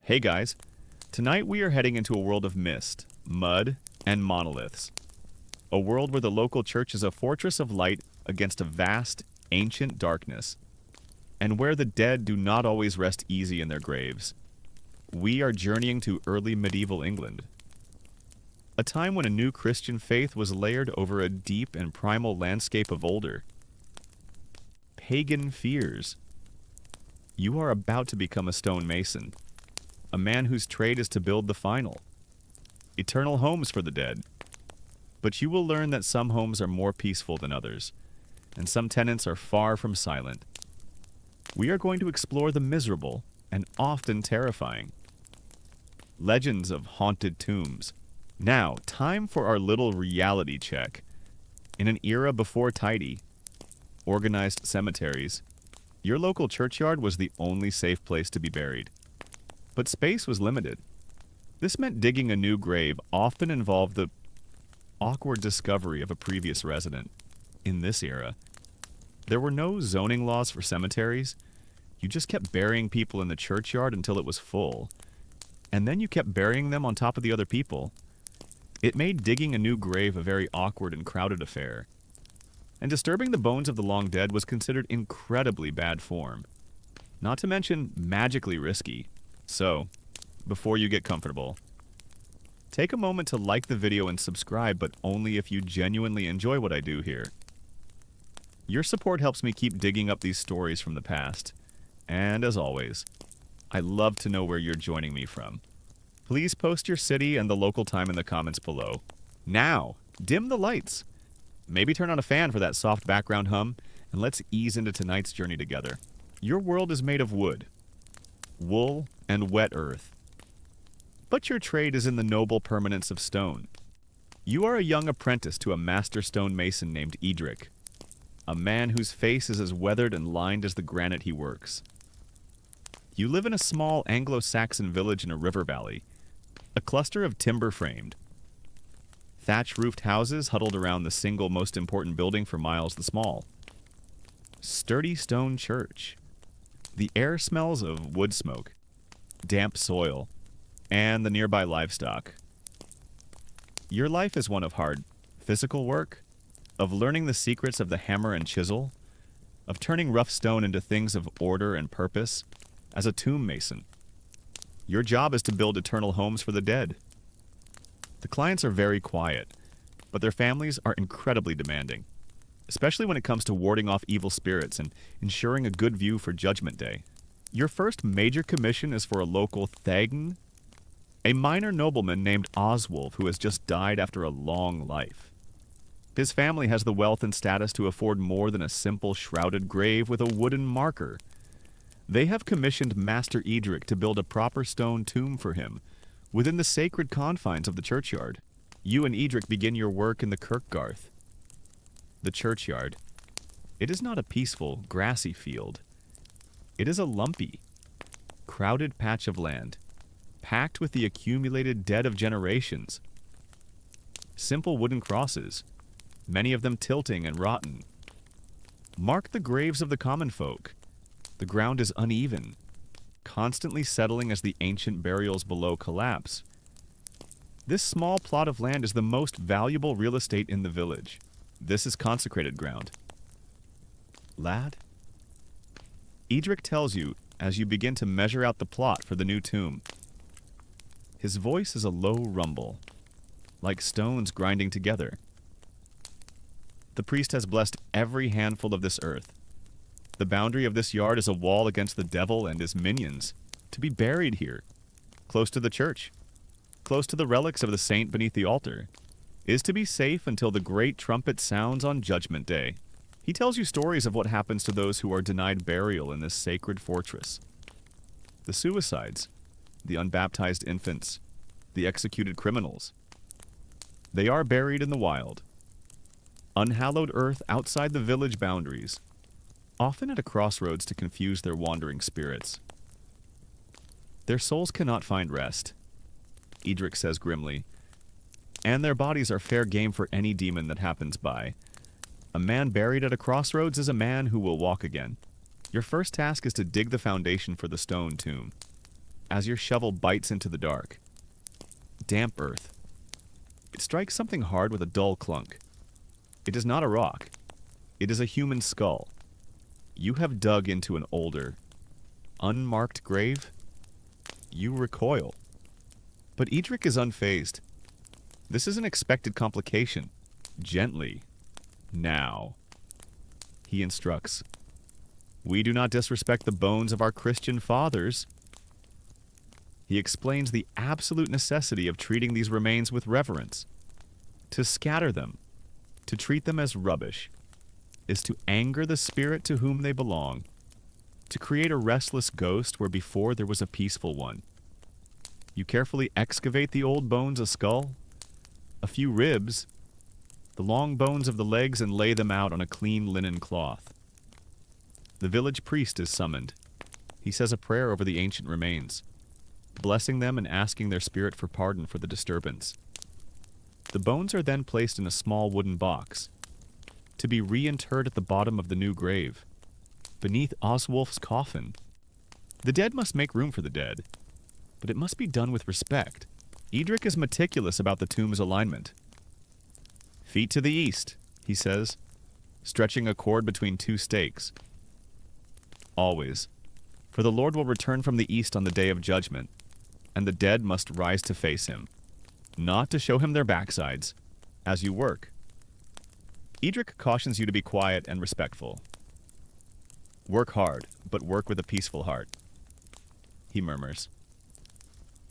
Hey guys, tonight we are heading into a world of mist, mud, and monoliths. A world where the local church is a fortress of light against a vast, ancient darkness, and where the dead do not always rest easy in their graves. We are journeying to early medieval England, a time when a new Christian faith was layered over a deep and primal landscape of older, pagan fears. You are about to become a stonemason, a man whose trade is to build the final, eternal homes for the dead. But you will learn that some homes are more peaceful than others, and some tenants are far from silent. We are going to explore the miserable and often terrifying legends of haunted tombs. Now, time for our little reality check. In an era before tidy, organized cemeteries, your local churchyard was the only safe place to be buried. But space was limited. This meant digging a new grave often involved the awkward discovery of a previous resident. In this era, there were no zoning laws for cemeteries. You just kept burying people in the churchyard until it was full, and then you kept burying them on top of the other people. It made digging a new grave a very awkward and crowded affair. And disturbing the bones of the long dead was considered incredibly bad form, not to mention magically risky. So, before you get comfortable, take a moment to like the video and subscribe, but only if you genuinely enjoy what I do here. Your support helps me keep digging up these stories from the past. And as always, I love to know where you're joining me from. Please post your city and the local time in the comments below. Now, dim the lights. Maybe turn on a fan for that soft background hum, and let's ease into tonight's journey together. Your world is made of wood, wool, and wet earth. But your trade is in the noble permanence of stone. You are a young apprentice to a master stonemason named Edric, a man whose face is as weathered and lined as the granite he works. You live in a small Anglo-Saxon village in a river valley, a cluster of timber-framed, thatch-roofed houses huddled around the single most important building for Miles the Small. Sturdy stone church. The air smells of wood smoke, damp soil, and the nearby livestock. Your life is one of hard physical work, of learning the secrets of the hammer and chisel, of turning rough stone into things of order and purpose. As a tomb mason, your job is to build eternal homes for the dead. The clients are very quiet, but their families are incredibly demanding, especially when it comes to warding off evil spirits and ensuring a good view for Judgment Day. Your first major commission is for a local Thagn, a minor nobleman named Oswulf who has just died after a long life. His family has the wealth and status to afford more than a simple shrouded grave with a wooden marker. They have commissioned Master Edric to build a proper stone tomb for him within the sacred confines of the churchyard. You and Edric begin your work in the Kirkgarth, the churchyard. It is not a peaceful, grassy field. It is a lumpy, crowded patch of land, packed with the accumulated dead of generations. Simple wooden crosses, many of them tilting and rotten, mark the graves of the common folk. The ground is uneven, constantly settling as the ancient burials below collapse. This small plot of land is the most valuable real estate in the village. This is consecrated ground. Lad? Edric tells you as you begin to measure out the plot for the new tomb. His voice is a low rumble, like stones grinding together. The priest has blessed every handful of this earth. The boundary of this yard is a wall against the devil and his minions, to be buried here, close to the church, close to the relics of the saint beneath the altar, is to be safe until the great trumpet sounds on Judgment Day. He tells you stories of what happens to those who are denied burial in this sacred fortress. The suicides, the unbaptized infants, the executed criminals. They are buried in the wild, unhallowed earth outside the village boundaries, often at a crossroads to confuse their wandering spirits. Their souls cannot find rest, Edric says grimly, and their bodies are fair game for any demon that happens by. A man buried at a crossroads is a man who will walk again. Your first task is to dig the foundation for the stone tomb. as your shovel bites into the dark. Damp earth. It strikes something hard with a dull clunk. It is not a rock. It is a human skull. You have dug into an older, unmarked grave. You recoil. But Edric is unfazed. This is an expected complication. Gently. Now. He instructs. We do not disrespect the bones of our Christian fathers. He explains the absolute necessity of treating these remains with reverence. To scatter them, to treat them as rubbish, is to anger the spirit to whom they belong, to create a restless ghost where before there was a peaceful one. You carefully excavate the old bones, a skull, a few ribs, the long bones of the legs, and lay them out on a clean linen cloth. The village priest is summoned. He says a prayer over the ancient remains, blessing them and asking their spirit for pardon for the disturbance. The bones are then placed in a small wooden box, to be reinterred at the bottom of the new grave, beneath Oswulf's coffin. The dead must make room for the dead, but it must be done with respect. Edric is meticulous about the tomb's alignment. Feet to the east, he says, stretching a cord between two stakes. Always, for the Lord will return from the east on the day of judgment, and the dead must rise to face him, not to show him their backsides, as you work. Edric cautions you to be quiet and respectful. Work hard, but work with a peaceful heart. He murmurs.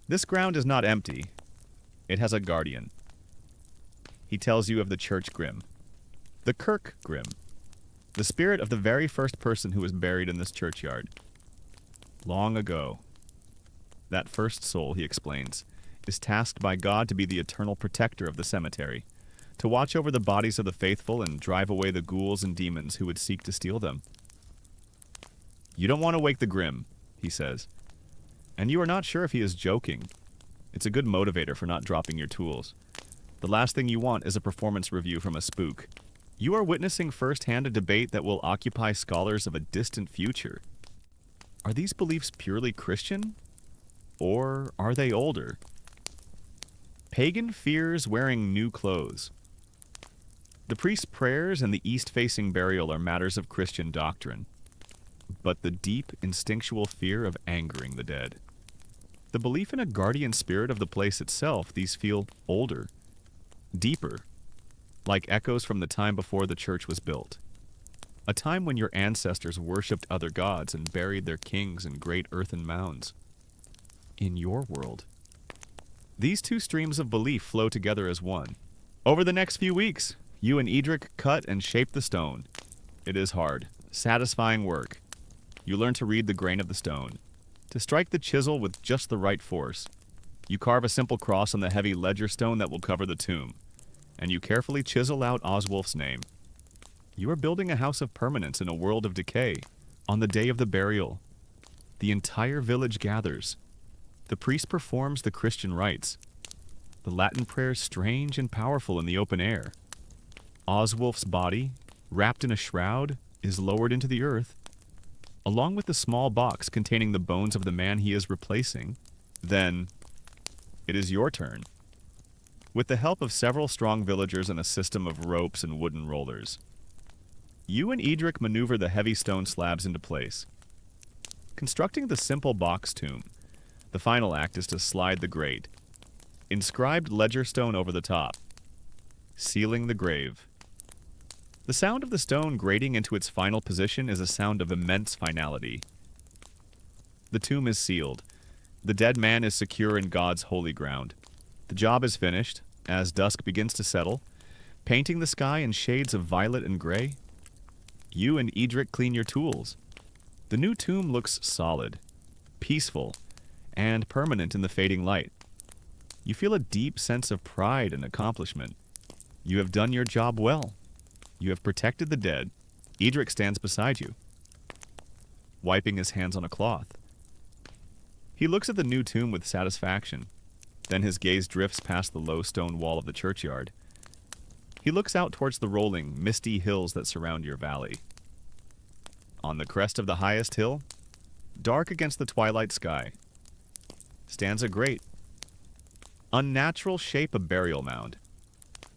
This ground is not empty. It has a guardian. He tells you of the church Grim, the Kirk Grim, the spirit of the very first person who was buried in this churchyard. Long ago, that first soul, he explains, is tasked by God to be the eternal protector of the cemetery, to watch over the bodies of the faithful and drive away the ghouls and demons who would seek to steal them. You don't want to wake the Grim, he says, and you are not sure if he is joking. It's a good motivator for not dropping your tools. The last thing you want is a performance review from a spook. You are witnessing firsthand a debate that will occupy scholars of a distant future. Are these beliefs purely Christian? Or are they older? Pagan fears wearing new clothes. The priest's prayers and the east-facing burial are matters of Christian doctrine, but the deep, instinctual fear of angering the dead. The belief in a guardian spirit of the place itself, these feel older, deeper, like echoes from the time before the church was built, a time when your ancestors worshipped other gods and buried their kings in great earthen mounds. In your world, these two streams of belief flow together as one. Over the next few weeks, you and Edric cut and shape the stone. It is hard, satisfying work. You learn to read the grain of the stone, to strike the chisel with just the right force. You carve a simple cross on the heavy ledger stone that will cover the tomb, and you carefully chisel out Oswulf's name. You are building a house of permanence in a world of decay. On the day of the burial, the entire village gathers. The priest performs the Christian rites, the Latin prayers strange and powerful in the open air. Oswulf's body, wrapped in a shroud, is lowered into the earth, along with the small box containing the bones of the man he is replacing. Then, it is your turn. With the help of several strong villagers and a system of ropes and wooden rollers, you and Edric maneuver the heavy stone slabs into place. Constructing the simple box tomb, the final act is to slide the grate, inscribed ledger stone over the top, sealing the grave. The sound of the stone grating into its final position is a sound of immense finality. The tomb is sealed. The dead man is secure in God's holy ground. The job is finished, as dusk begins to settle, painting the sky in shades of violet and gray. You and Edric clean your tools. The new tomb looks solid, peaceful, and permanent in the fading light. You feel a deep sense of pride and accomplishment. You have done your job well. You have protected the dead. Edric stands beside you, wiping his hands on a cloth. He looks at the new tomb with satisfaction. Then his gaze drifts past the low stone wall of the churchyard. He looks out towards the rolling, misty hills that surround your valley. On the crest of the highest hill, dark against the twilight sky, stands a great, unnatural shape of burial mound,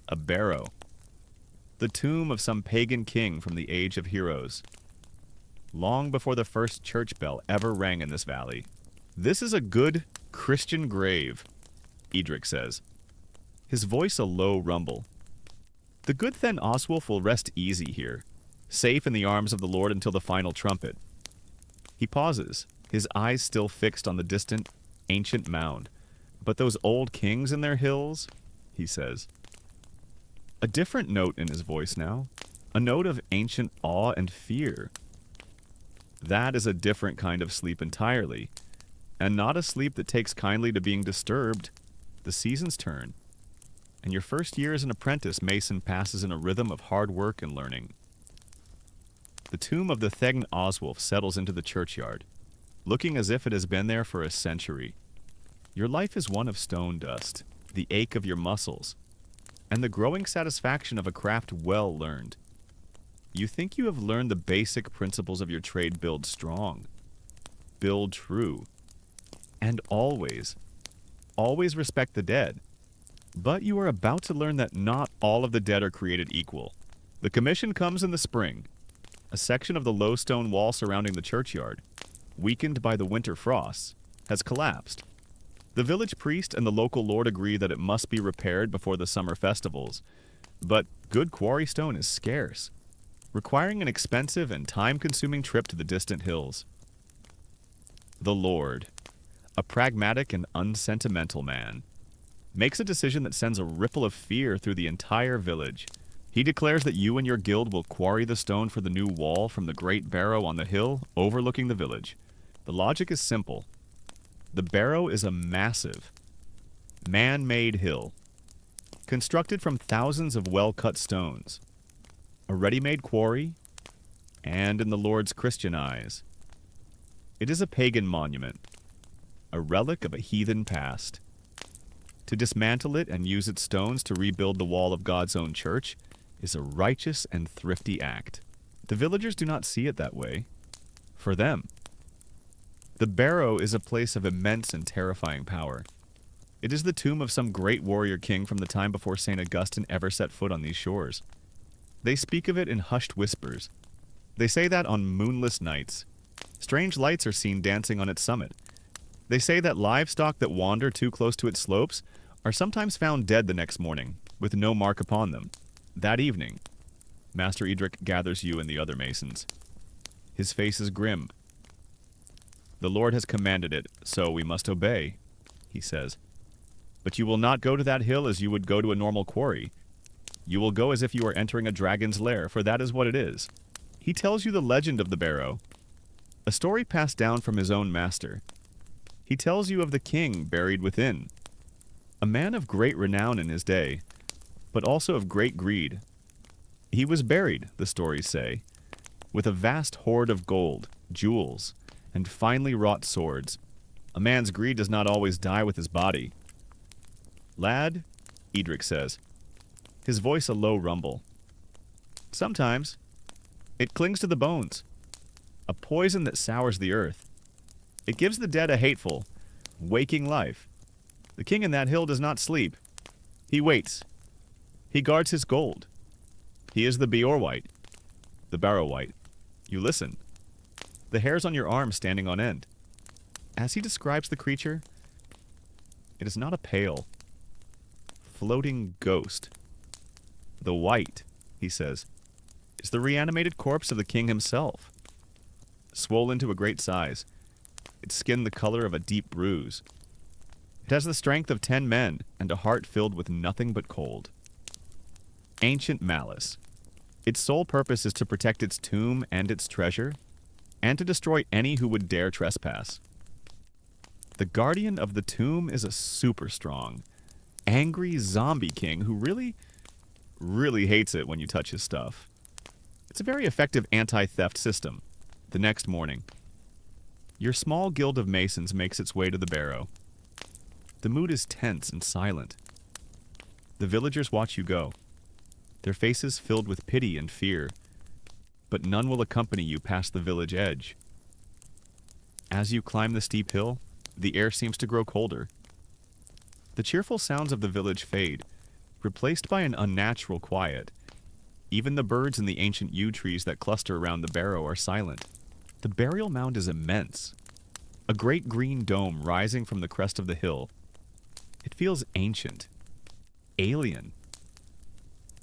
a barrow, the tomb of some pagan king from the age of heroes, long before the first church bell ever rang in this valley. This is a good Christian grave, Edric says, his voice a low rumble. The good Then Oswulf will rest easy here, safe in the arms of the Lord until the final trumpet. He pauses, his eyes still fixed on the distant, ancient mound. But those old kings in their hills, he says. A different note in his voice now, a note of ancient awe and fear. That is a different kind of sleep entirely, and not a sleep that takes kindly to being disturbed. The seasons turn, and your first year as an apprentice mason passes in a rhythm of hard work and learning. The tomb of the Thegn Oswulf settles into the churchyard, looking as if it has been there for a century. Your life is one of stone dust, the ache of your muscles, and the growing satisfaction of a craft well learned. You think you have learned the basic principles of your trade: build strong, build true, and always respect the dead. But you are about to learn that not all of the dead are created equal. The commission comes in the spring. A section of the low stone wall surrounding the churchyard, weakened by the winter frosts, has collapsed. The village priest and the local lord agree that it must be repaired before the summer festivals, but good quarry stone is scarce, requiring an expensive and time-consuming trip to the distant hills. The lord, a pragmatic and unsentimental man, makes a decision that sends a ripple of fear through the entire village. He declares that you and your guild will quarry the stone for the new wall from the great barrow on the hill overlooking the village. The logic is simple. The barrow is a massive, man-made hill, constructed from thousands of well-cut stones, a ready-made quarry, and in the Lord's Christian eyes, it is a pagan monument, a relic of a heathen past. To dismantle it and use its stones to rebuild the wall of God's own church is a righteous and thrifty act. The villagers do not see it that way. For them, the barrow is a place of immense and terrifying power. It is the tomb of some great warrior king from the time before St. Augustine ever set foot on these shores. They speak of it in hushed whispers. They say that on moonless nights, strange lights are seen dancing on its summit. They say that livestock that wander too close to its slopes are sometimes found dead the next morning, with no mark upon them. That evening, Master Edric gathers you and the other masons. His face is grim. The Lord has commanded it, so we must obey, he says. But you will not go to that hill as you would go to a normal quarry. You will go as if you were entering a dragon's lair, for that is what it is. He tells you the legend of the barrow, a story passed down from his own master. He tells you of the king buried within, a man of great renown in his day, but also of great greed. He was buried, the stories say, with a vast hoard of gold, jewels, and finely wrought swords. A man's greed does not always die with his body. Lad, Edric says, his voice a low rumble. Sometimes it clings to the bones, a poison that sours the earth. It gives the dead a hateful, waking life. The king in that hill does not sleep. He waits. He guards his gold. He is the Beorwhite, the Barrow-White. You listen. The hairs on your arms standing on end. As he describes the creature, it is not a pale, floating ghost. The white, he says, is the reanimated corpse of the king himself, swollen to a great size, its skin the color of a deep bruise. It has the strength of 10 men and a heart filled with nothing but cold. Ancient malice. Its sole purpose is to protect its tomb and its treasure, and to destroy any who would dare trespass. The guardian of the tomb is a super strong, angry zombie king who really hates it when you touch his stuff. It's a very effective anti-theft system. The next morning, your small guild of masons makes its way to the barrow. The mood is tense and silent. The villagers watch you go, their faces filled with pity and fear, but none will accompany you past the village edge. As you climb the steep hill, The air seems to grow colder. The cheerful sounds of the village fade, replaced by an unnatural quiet. Even the birds in the ancient yew trees that cluster around the barrow are silent. The burial mound is immense, a great green dome rising from the crest of the hill. It feels ancient, alien.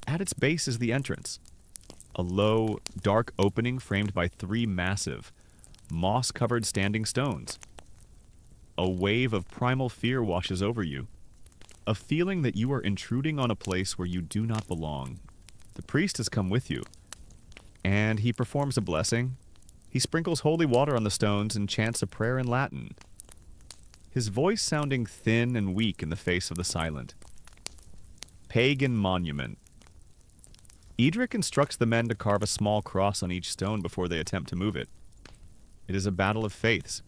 At its base is the entrance, a low, dark opening framed by 3 massive, moss-covered standing stones. A wave of primal fear washes over you, a feeling that you are intruding on a place where you do not belong. The priest has come with you, and he performs a blessing. He sprinkles holy water on the stones and chants a prayer in Latin, his voice sounding thin and weak in the face of the silent. Pagan monument. Edric instructs the men to carve a small cross on each stone before they attempt to move it. It is a battle of faiths.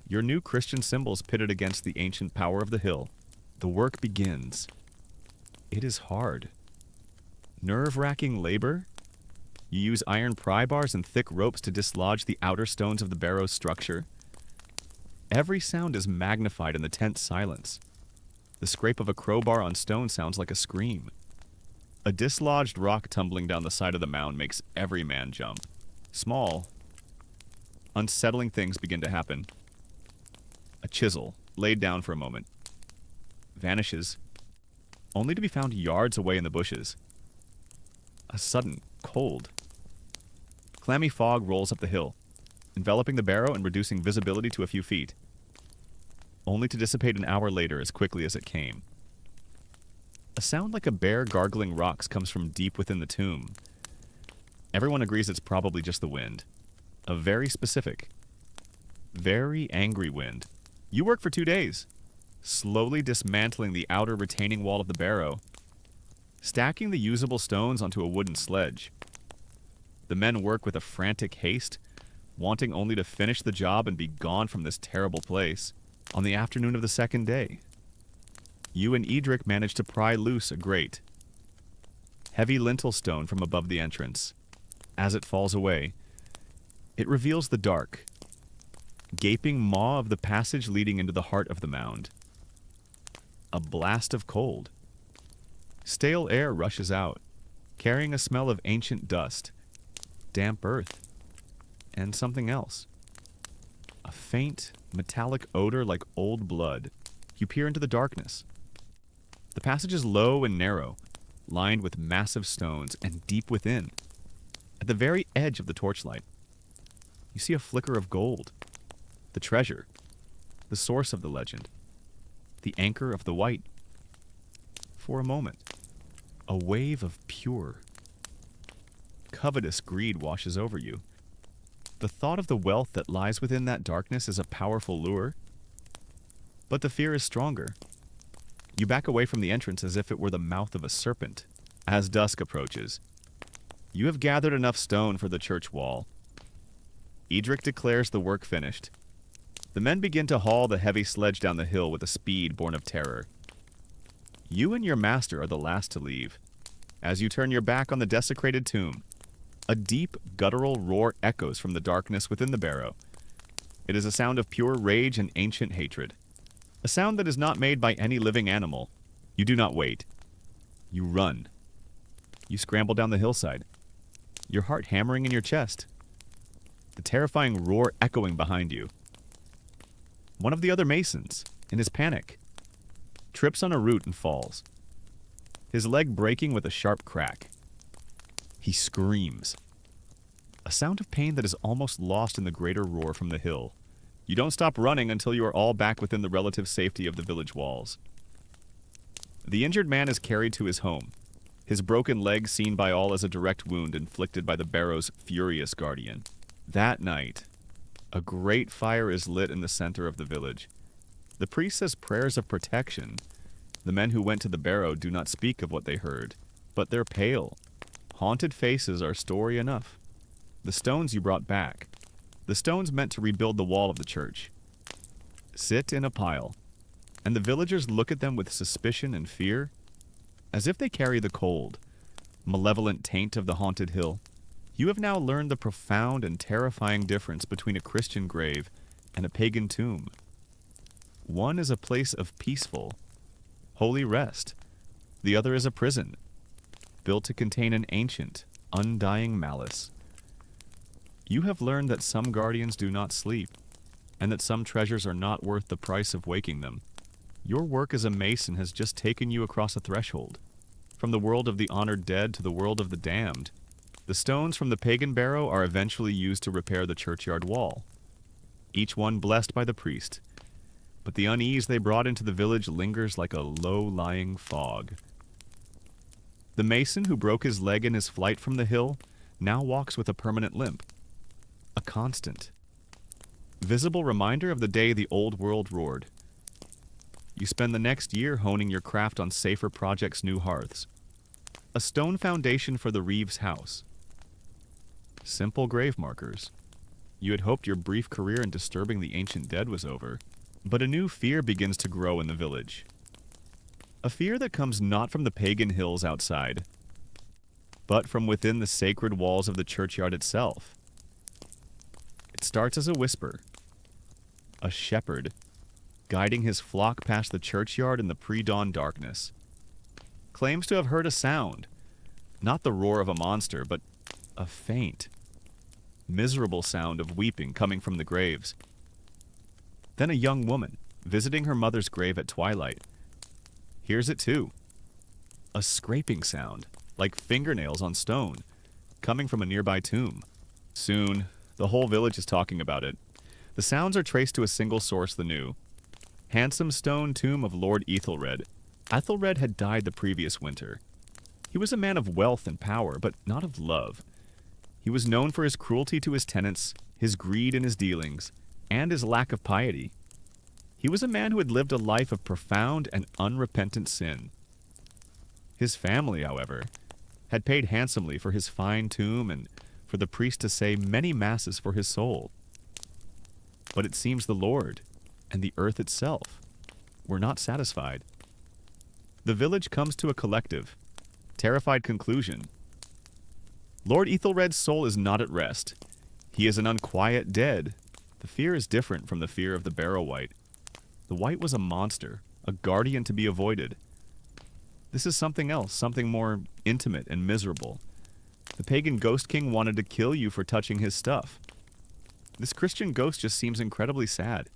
Your new Christian symbols pitted against the ancient power of the hill. The work begins. It is hard. Nerve-wracking labor. You use iron pry bars and thick ropes to dislodge the outer stones of the barrow's structure. Every sound is magnified in the tense silence. The scrape of a crowbar on stone sounds like a scream. A dislodged rock tumbling down the side of the mound makes every man jump. Small, unsettling things begin to happen. A chisel, laid down for a moment, vanishes, only to be found yards away in the bushes. A sudden, cold, clammy fog rolls up the hill, enveloping the barrow and reducing visibility to a few feet, only to dissipate an hour later as quickly as it came. A sound like a bear gargling rocks comes from deep within the tomb. Everyone agrees it's probably just the wind. A very specific, very angry wind. You work for 2 days, slowly dismantling the outer retaining wall of the barrow, stacking the usable stones onto a wooden sledge. The men work with a frantic haste, wanting only to finish the job and be gone from this terrible place. On the afternoon of the 2nd day, you and Edric manage to pry loose a grate. Heavy lintel stone from above the entrance. As it falls away, it reveals the dark, gaping maw of the passage leading into the heart of the mound. A blast of cold. Stale air rushes out, carrying a smell of ancient dust, damp earth, and something else. A faint, metallic odor like old blood. You peer into the darkness. The passage is low and narrow, lined with massive stones, and deep within, at the very edge of the torchlight, you see a flicker of gold. The treasure, the source of the legend, the anchor of the white. For a moment, a wave of pure, covetous greed washes over you. The thought of the wealth that lies within that darkness is a powerful lure, but the fear is stronger. You back away from the entrance as if it were the mouth of a serpent. As dusk approaches, you have gathered enough stone for the church wall. Edric declares the work finished. The men begin to haul the heavy sledge down the hill with a speed born of terror. You and your master are the last to leave. As you turn your back on the desecrated tomb, a deep, guttural roar echoes from the darkness within the barrow. It is a sound of pure rage and ancient hatred. A sound that is not made by any living animal. You do not wait. You run. You scramble down the hillside, your heart hammering in your chest, the terrifying roar echoing behind you. One of the other masons, in his panic, trips on a root and falls, his leg breaking with a sharp crack. He screams, a sound of pain that is almost lost in the greater roar from the hill. You don't stop running until you are all back within the relative safety of the village walls. The injured man is carried to his home, his broken leg seen by all as a direct wound inflicted by the barrow's furious guardian. That night, a great fire is lit in the center of the village. The priest says prayers of protection. The men who went to the barrow do not speak of what they heard, but their pale, haunted faces are story enough. The stones you brought back, the stones meant to rebuild the wall of the church, sit in a pile, and the villagers look at them with suspicion and fear, as if they carry the cold, malevolent taint of the haunted hill. You have now learned the profound and terrifying difference between a Christian grave and a pagan tomb. One is a place of peaceful, holy rest. The other is a prison, built to contain an ancient, undying malice. You have learned that some guardians do not sleep, and that some treasures are not worth the price of waking them. Your work as a mason has just taken you across a threshold, from the world of the honored dead to the world of the damned. The stones from the pagan barrow are eventually used to repair the churchyard wall, each one blessed by the priest. But the unease they brought into the village lingers like a low-lying fog. The mason who broke his leg in his flight from the hill now walks with a permanent limp, a constant, visible reminder of the day the old world roared. You spend the next year honing your craft on safer projects' new hearths. A stone foundation for the Reeves house. Simple grave markers. You had hoped your brief career in disturbing the ancient dead was over, but a new fear begins to grow in the village. A fear that comes not from the pagan hills outside, but from within the sacred walls of the churchyard itself. It starts as a whisper. A shepherd, guiding his flock past the churchyard in the pre-dawn darkness, claims to have heard a sound, not the roar of a monster, but a faint, miserable sound of weeping coming from the graves. Then a young woman, visiting her mother's grave at twilight, hears it too. A scraping sound, like fingernails on stone, coming from a nearby tomb. Soon, the whole village is talking about it. The sounds are traced to a single source, the new handsome stone tomb of Lord Ethelred. Ethelred had died the previous winter. He was a man of wealth and power, but not of love. He was known for his cruelty to his tenants, his greed in his dealings, and his lack of piety. He was a man who had lived a life of profound and unrepentant sin. His family, however, had paid handsomely for his fine tomb and for the priest to say many masses for his soul. But it seems the Lord and the earth itself were not satisfied. The village comes to a collective, terrified conclusion. Lord Ethelred's soul is not at rest. He is an unquiet dead. The fear is different from the fear of the Barrow Wight. The Wight was a monster, a guardian to be avoided. This is something else, something more intimate and miserable. The pagan ghost king wanted to kill you for touching his stuff. This Christian ghost just seems incredibly sad.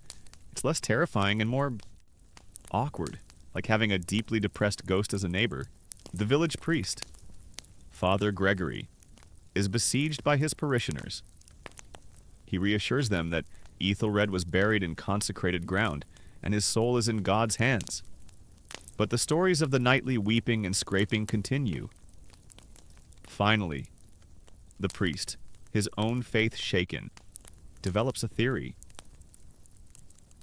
It's less terrifying and more awkward, like having a deeply depressed ghost as a neighbor. The village priest, Father Gregory, is besieged by his parishioners. He reassures them that Ethelred was buried in consecrated ground, and his soul is in God's hands. But the stories of the nightly weeping and scraping continue. Finally, the priest, his own faith shaken, develops a theory.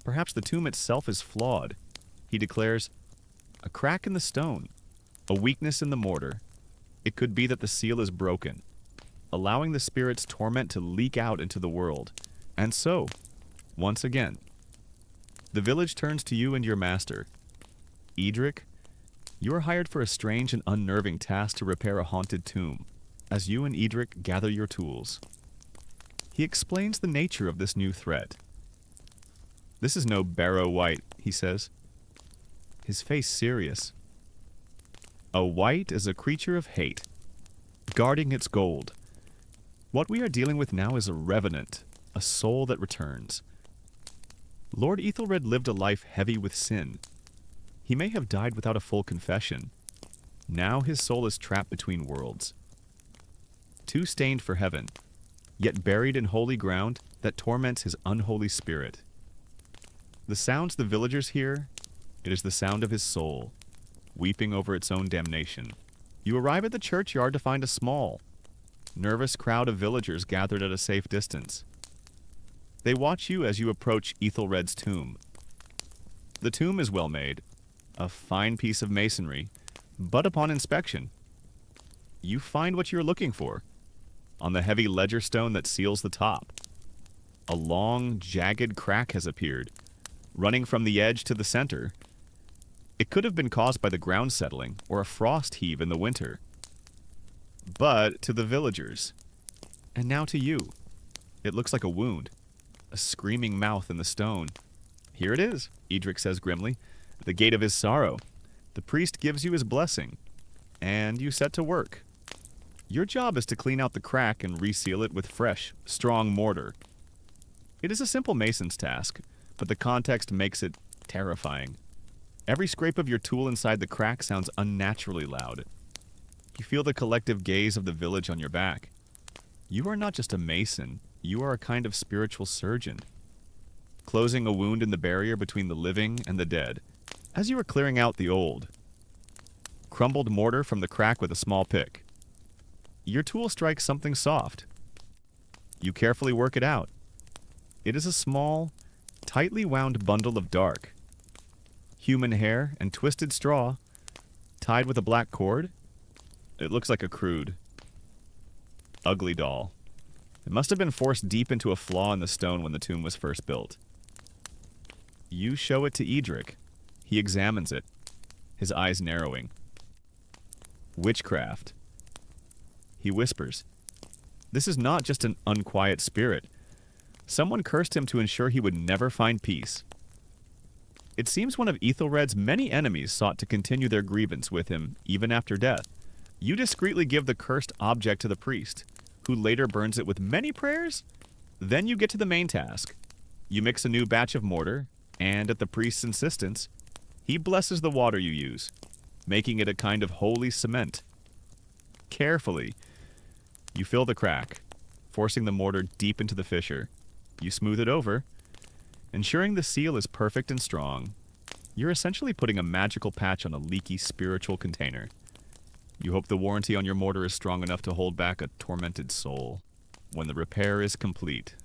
Perhaps the tomb itself is flawed. He declares, a crack in the stone, a weakness in the mortar. It could be that the seal is broken, allowing the spirit's torment to leak out into the world. And so, once again, the village turns to you and your master. Edric, you are hired for a strange and unnerving task to repair a haunted tomb, as you and Edric gather your tools. He explains the nature of this new threat. This is no Barrow Wight, he says, his face serious. A wight is a creature of hate, guarding its gold. What we are dealing with now is a revenant, a soul that returns. Lord Ethelred lived a life heavy with sin. He may have died without a full confession. Now his soul is trapped between worlds. Too stained for heaven, yet buried in holy ground that torments his unholy spirit. The sounds the villagers hear, it is the sound of his soul, weeping over its own damnation. You arrive at the churchyard to find a small, nervous crowd of villagers gathered at a safe distance. They watch you as you approach Ethelred's tomb. The tomb is well made, a fine piece of masonry, but upon inspection, you find what you're looking for. On the heavy ledger stone that seals the top, a long, jagged crack has appeared, running from the edge to the center. It could have been caused by the ground settling or a frost heave in the winter. But to the villagers, and now to you, it looks like a wound, a screaming mouth in the stone. Here it is, Edric says grimly, the gate of his sorrow. The priest gives you his blessing, and you set to work. Your job is to clean out the crack and reseal it with fresh, strong mortar. It is a simple mason's task, but the context makes it terrifying. Every scrape of your tool inside the crack sounds unnaturally loud. You feel the collective gaze of the village on your back. You are not just a mason, you are a kind of spiritual surgeon, closing a wound in the barrier between the living and the dead. As you are clearing out the old, crumbled mortar from the crack with a small pick, your tool strikes something soft. You carefully work it out. It is a small, tightly wound bundle of dark, human hair and twisted straw, tied with a black cord. It looks like a crude, ugly doll. It must have been forced deep into a flaw in the stone when the tomb was first built. You show it to Edric. He examines it, his eyes narrowing. Witchcraft. He whispers, "This is not just an unquiet spirit. Someone cursed him to ensure he would never find peace." It seems one of Ethelred's many enemies sought to continue their grievance with him even after death. You discreetly give the cursed object to the priest, who later burns it with many prayers. Then you get to the main task. You mix a new batch of mortar, and at the priest's insistence, he blesses the water you use, making it a kind of holy cement. Carefully, you fill the crack, forcing the mortar deep into the fissure. You smooth it over, ensuring the seal is perfect and strong. You're essentially putting a magical patch on a leaky spiritual container. You hope the warranty on your mortar is strong enough to hold back a tormented soul. When the repair is complete,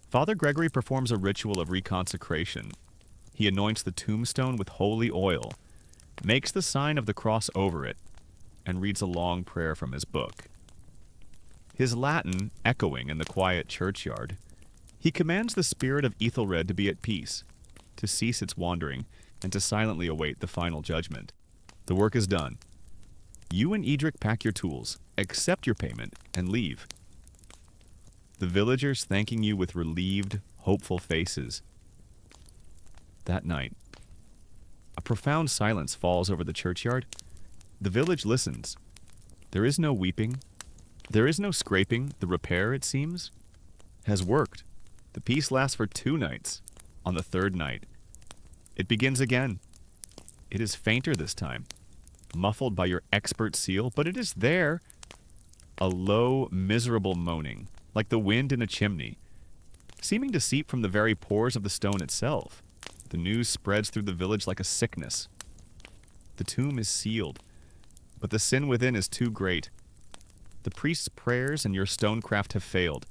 Father Gregory performs a ritual of reconsecration. He anoints the tombstone with holy oil, makes the sign of the cross over it, and reads a long prayer from his book. His Latin echoing in the quiet churchyard, he commands the spirit of Ethelred to be at peace, to cease its wandering, and to silently await the final judgment. The work is done. You and Edric pack your tools, accept your payment, and leave. The villagers thanking you with relieved, hopeful faces. That night, a profound silence falls over the churchyard. The village listens. There is no weeping. There is no scraping. The repair, it seems, has worked. The peace lasts for 2 nights. On the 3rd night, it begins again. It is fainter this time, muffled by your expert seal, but it is there. A low, miserable moaning, like the wind in a chimney, seeming to seep from the very pores of the stone itself. The news spreads through the village like a sickness. The tomb is sealed, but the sin within is too great. The priest's prayers and your stonecraft have failed.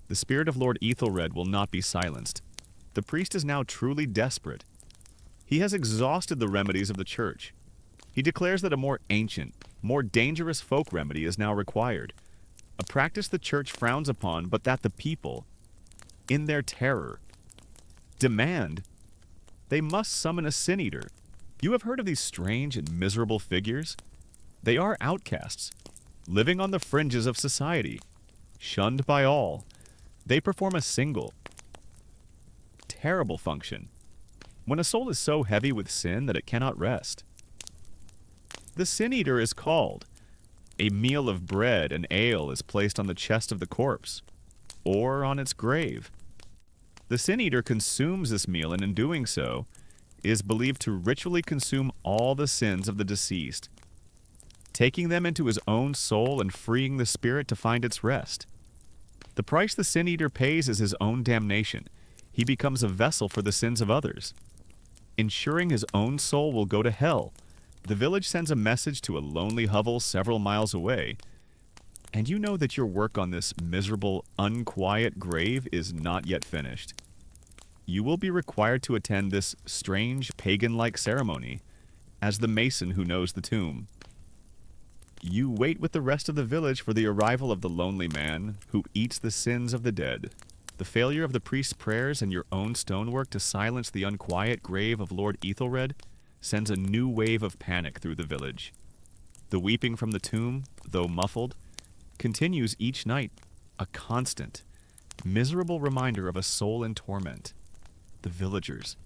The spirit of Lord Ethelred will not be silenced. The priest is now truly desperate. He has exhausted the remedies of the church. He declares that a more ancient, more dangerous folk remedy is now required. A practice the church frowns upon, but that the people, in their terror, demand. They must summon a sin-eater. You have heard of these strange and miserable figures? They are outcasts, living on the fringes of society, shunned by all. They perform a single, terrible function when a soul is so heavy with sin that it cannot rest. The sin-eater is called. A meal of bread and ale is placed on the chest of the corpse, or on its grave. The sin-eater consumes this meal, and in doing so, is believed to ritually consume all the sins of the deceased, taking them into his own soul and freeing the spirit to find its rest. The price the sin-eater pays is his own damnation. He becomes a vessel for the sins of others, ensuring his own soul will go to hell. The village sends a message to a lonely hovel several miles away, and you know that your work on this miserable, unquiet grave is not yet finished. You will be required to attend this strange, pagan-like ceremony as the mason who knows the tomb. You wait with the rest of the village for the arrival of the lonely man who eats the sins of the dead. The failure of the priest's prayers and your own stonework to silence the unquiet grave of Lord Ethelred sends a new wave of panic through the village. The weeping from the tomb, though muffled, continues each night, a constant, miserable reminder of a soul in torment. the villagers,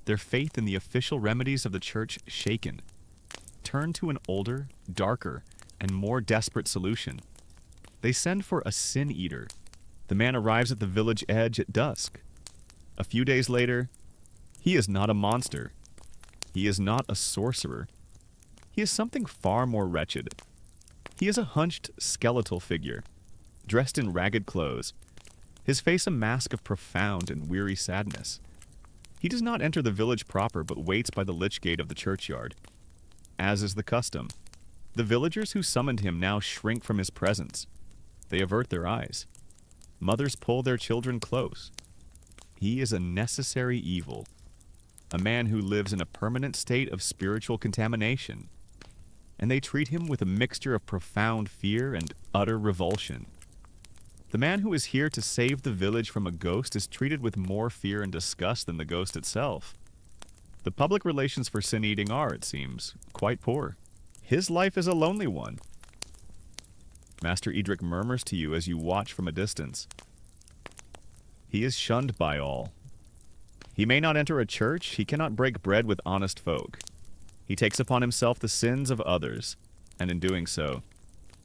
their faith in the official remedies of the church shaken, turn to an older, darker, and more desperate solution. They send for a sin-eater. The man arrives at the village edge at dusk. A few days later, he is not a monster. He is not a sorcerer. He is something far more wretched. He is a hunched, skeletal figure, dressed in ragged clothes, his face a mask of profound and weary sadness. He does not enter the village proper, but waits by the lich gate of the churchyard. As is the custom, the villagers who summoned him now shrink from his presence. They avert their eyes. Mothers pull their children close. He is a necessary evil, a man who lives in a permanent state of spiritual contamination, and they treat him with a mixture of profound fear and utter revulsion. The man who is here to save the village from a ghost is treated with more fear and disgust than the ghost itself. The public relations for sin-eating are, it seems, quite poor. His life is a lonely one. Master Edric murmurs to you as you watch from a distance. He is shunned by all. He may not enter a church, he cannot break bread with honest folk. He takes upon himself the sins of others, and in doing so,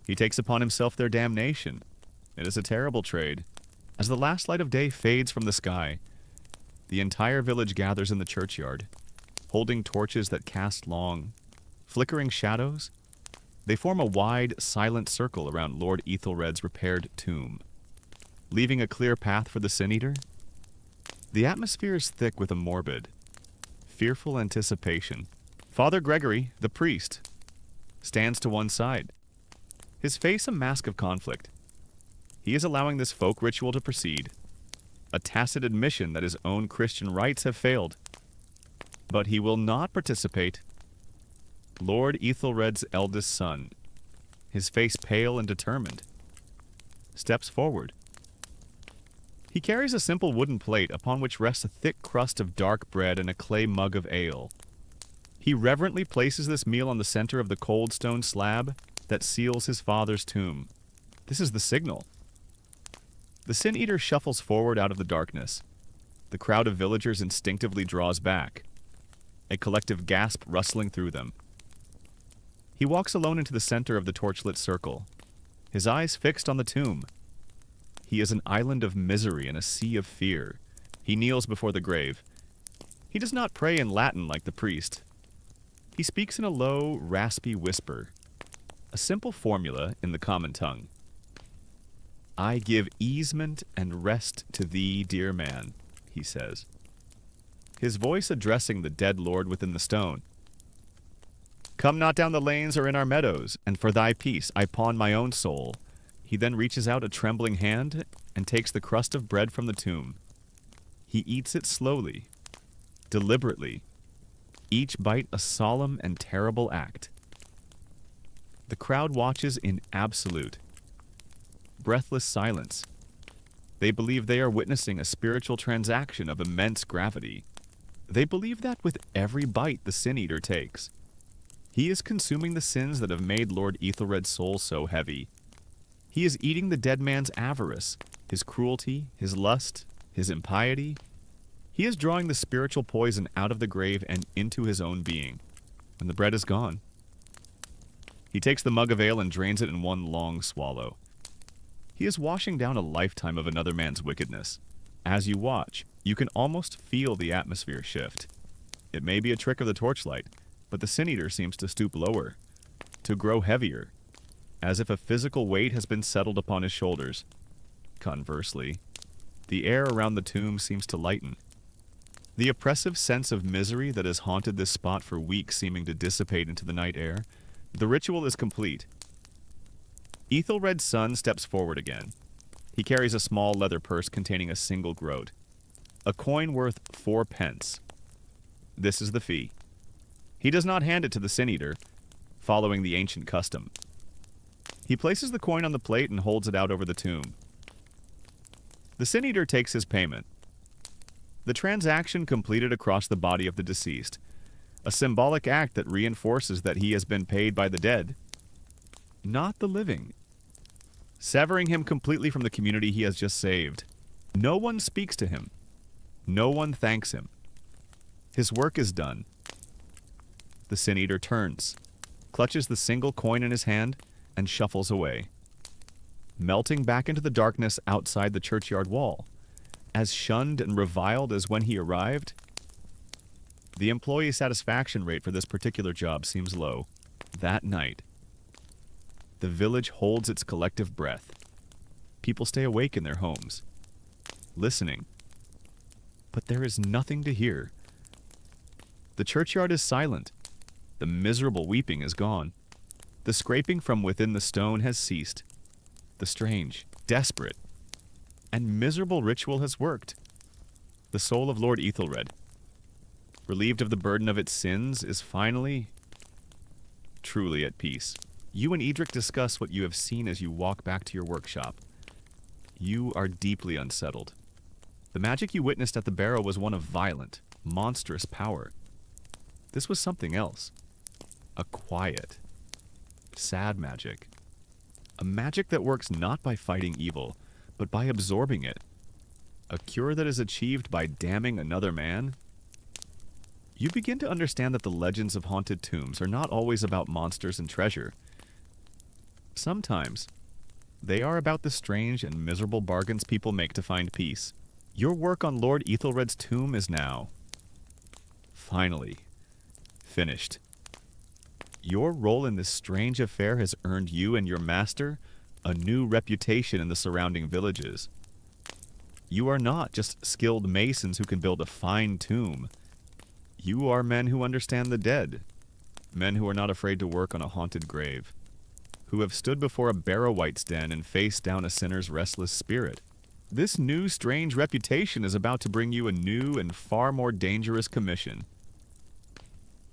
he takes upon himself their damnation. It is a terrible trade. As the last light of day fades from the sky, the entire village gathers in the churchyard, holding torches that cast long, flickering shadows. They form a wide, silent circle around Lord Ethelred's repaired tomb, leaving a clear path for the sin-eater. The atmosphere is thick with a morbid, fearful anticipation. Father Gregory, the priest, stands to one side, his face a mask of conflict. He is allowing this folk ritual to proceed, a tacit admission that his own Christian rites have failed. But he will not participate. Lord Ethelred's eldest son, his face pale and determined, steps forward. He carries a simple wooden plate upon which rests a thick crust of dark bread and a clay mug of ale. He reverently places this meal on the center of the cold stone slab that seals his father's tomb. This is the signal. The sin-eater shuffles forward out of the darkness. The crowd of villagers instinctively draws back, a collective gasp rustling through them. He walks alone into the center of the torchlit circle, his eyes fixed on the tomb. He is an island of misery in a sea of fear. He kneels before the grave. He does not pray in Latin like the priest. He speaks in a low, raspy whisper, a simple formula in the common tongue. I give easement and rest to thee, dear man, he says, his voice addressing the dead lord within the stone. Come not down the lanes or in our meadows, and for thy peace I pawn my own soul. He then reaches out a trembling hand and takes the crust of bread from the tomb. He eats it slowly, deliberately, each bite a solemn and terrible act. The crowd watches in absolute, breathless silence. They believe they are witnessing a spiritual transaction of immense gravity. They believe that with every bite the sin-eater takes, he is consuming the sins that have made Lord Ethelred's soul so heavy. He is eating the dead man's avarice, his cruelty, his lust, his impiety. He is drawing the spiritual poison out of the grave and into his own being. When the bread is gone, he takes the mug of ale and drains it in one long swallow. He is washing down a lifetime of another man's wickedness. As you watch, you can almost feel the atmosphere shift. It may be a trick of the torchlight, but the sin-eater seems to stoop lower, to grow heavier, as if a physical weight has been settled upon his shoulders. Conversely, the air around the tomb seems to lighten, the oppressive sense of misery that has haunted this spot for weeks seeming to dissipate into the night air. The ritual is complete. Ethelred's son steps forward again. He carries a small leather purse containing a single groat, a coin worth 4 pence. This is the fee. He does not hand it to the sin-eater, following the ancient custom. He places the coin on the plate and holds it out over the tomb. The sin-eater takes his payment. The transaction completed across the body of the deceased, a symbolic act that reinforces that he has been paid by the dead, not the living, severing him completely from the community he has just saved. No one speaks to him. No one thanks him. His work is done. The sin-eater turns, clutches the single coin in his hand, and shuffles away, melting back into the darkness outside the churchyard wall. As shunned and reviled as when he arrived, the employee satisfaction rate for this particular job seems low. That night, the village holds its collective breath. People stay awake in their homes, listening. But there is nothing to hear. The churchyard is silent. The miserable weeping is gone. The scraping from within the stone has ceased. The strange, desperate, and miserable ritual has worked. The soul of Lord Ethelred, relieved of the burden of its sins, is finally, truly at peace. You and Edric discuss what you have seen as you walk back to your workshop. You are deeply unsettled. The magic you witnessed at the barrow was one of violent, monstrous power. This was something else. A quiet, sad magic. A magic that works not by fighting evil, but by absorbing it. A cure that is achieved by damning another man. You begin to understand that the legends of haunted tombs are not always about monsters and treasure. Sometimes, they are about the strange and miserable bargains people make to find peace. Your work on Lord Ethelred's tomb is now, finally, finished. Your role in this strange affair has earned you and your master a new reputation in the surrounding villages. You are not just skilled masons who can build a fine tomb. You are men who understand the dead, men who are not afraid to work on a haunted grave, who have stood before a barrow-wight's den and faced down a sinner's restless spirit. This new strange reputation is about to bring you a new and far more dangerous commission.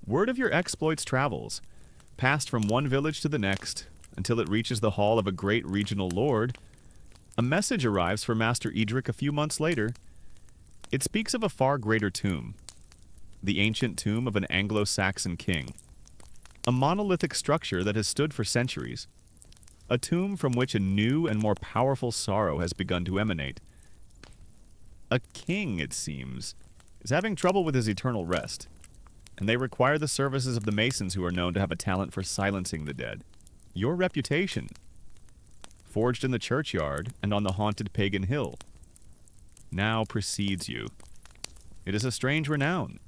Word of your exploits travels, passed from one village to the next, until it reaches the hall of a great regional lord. A message arrives for Master Edric a few months later. It speaks of a far greater tomb, the ancient tomb of an Anglo-Saxon king, a monolithic structure that has stood for centuries, a tomb from which a new and more powerful sorrow has begun to emanate. A king, it seems, is having trouble with his eternal rest, and they require the services of the masons who are known to have a talent for silencing the dead. Your reputation, forged in the churchyard and on the haunted pagan hill, now precedes you. It is a strange renown,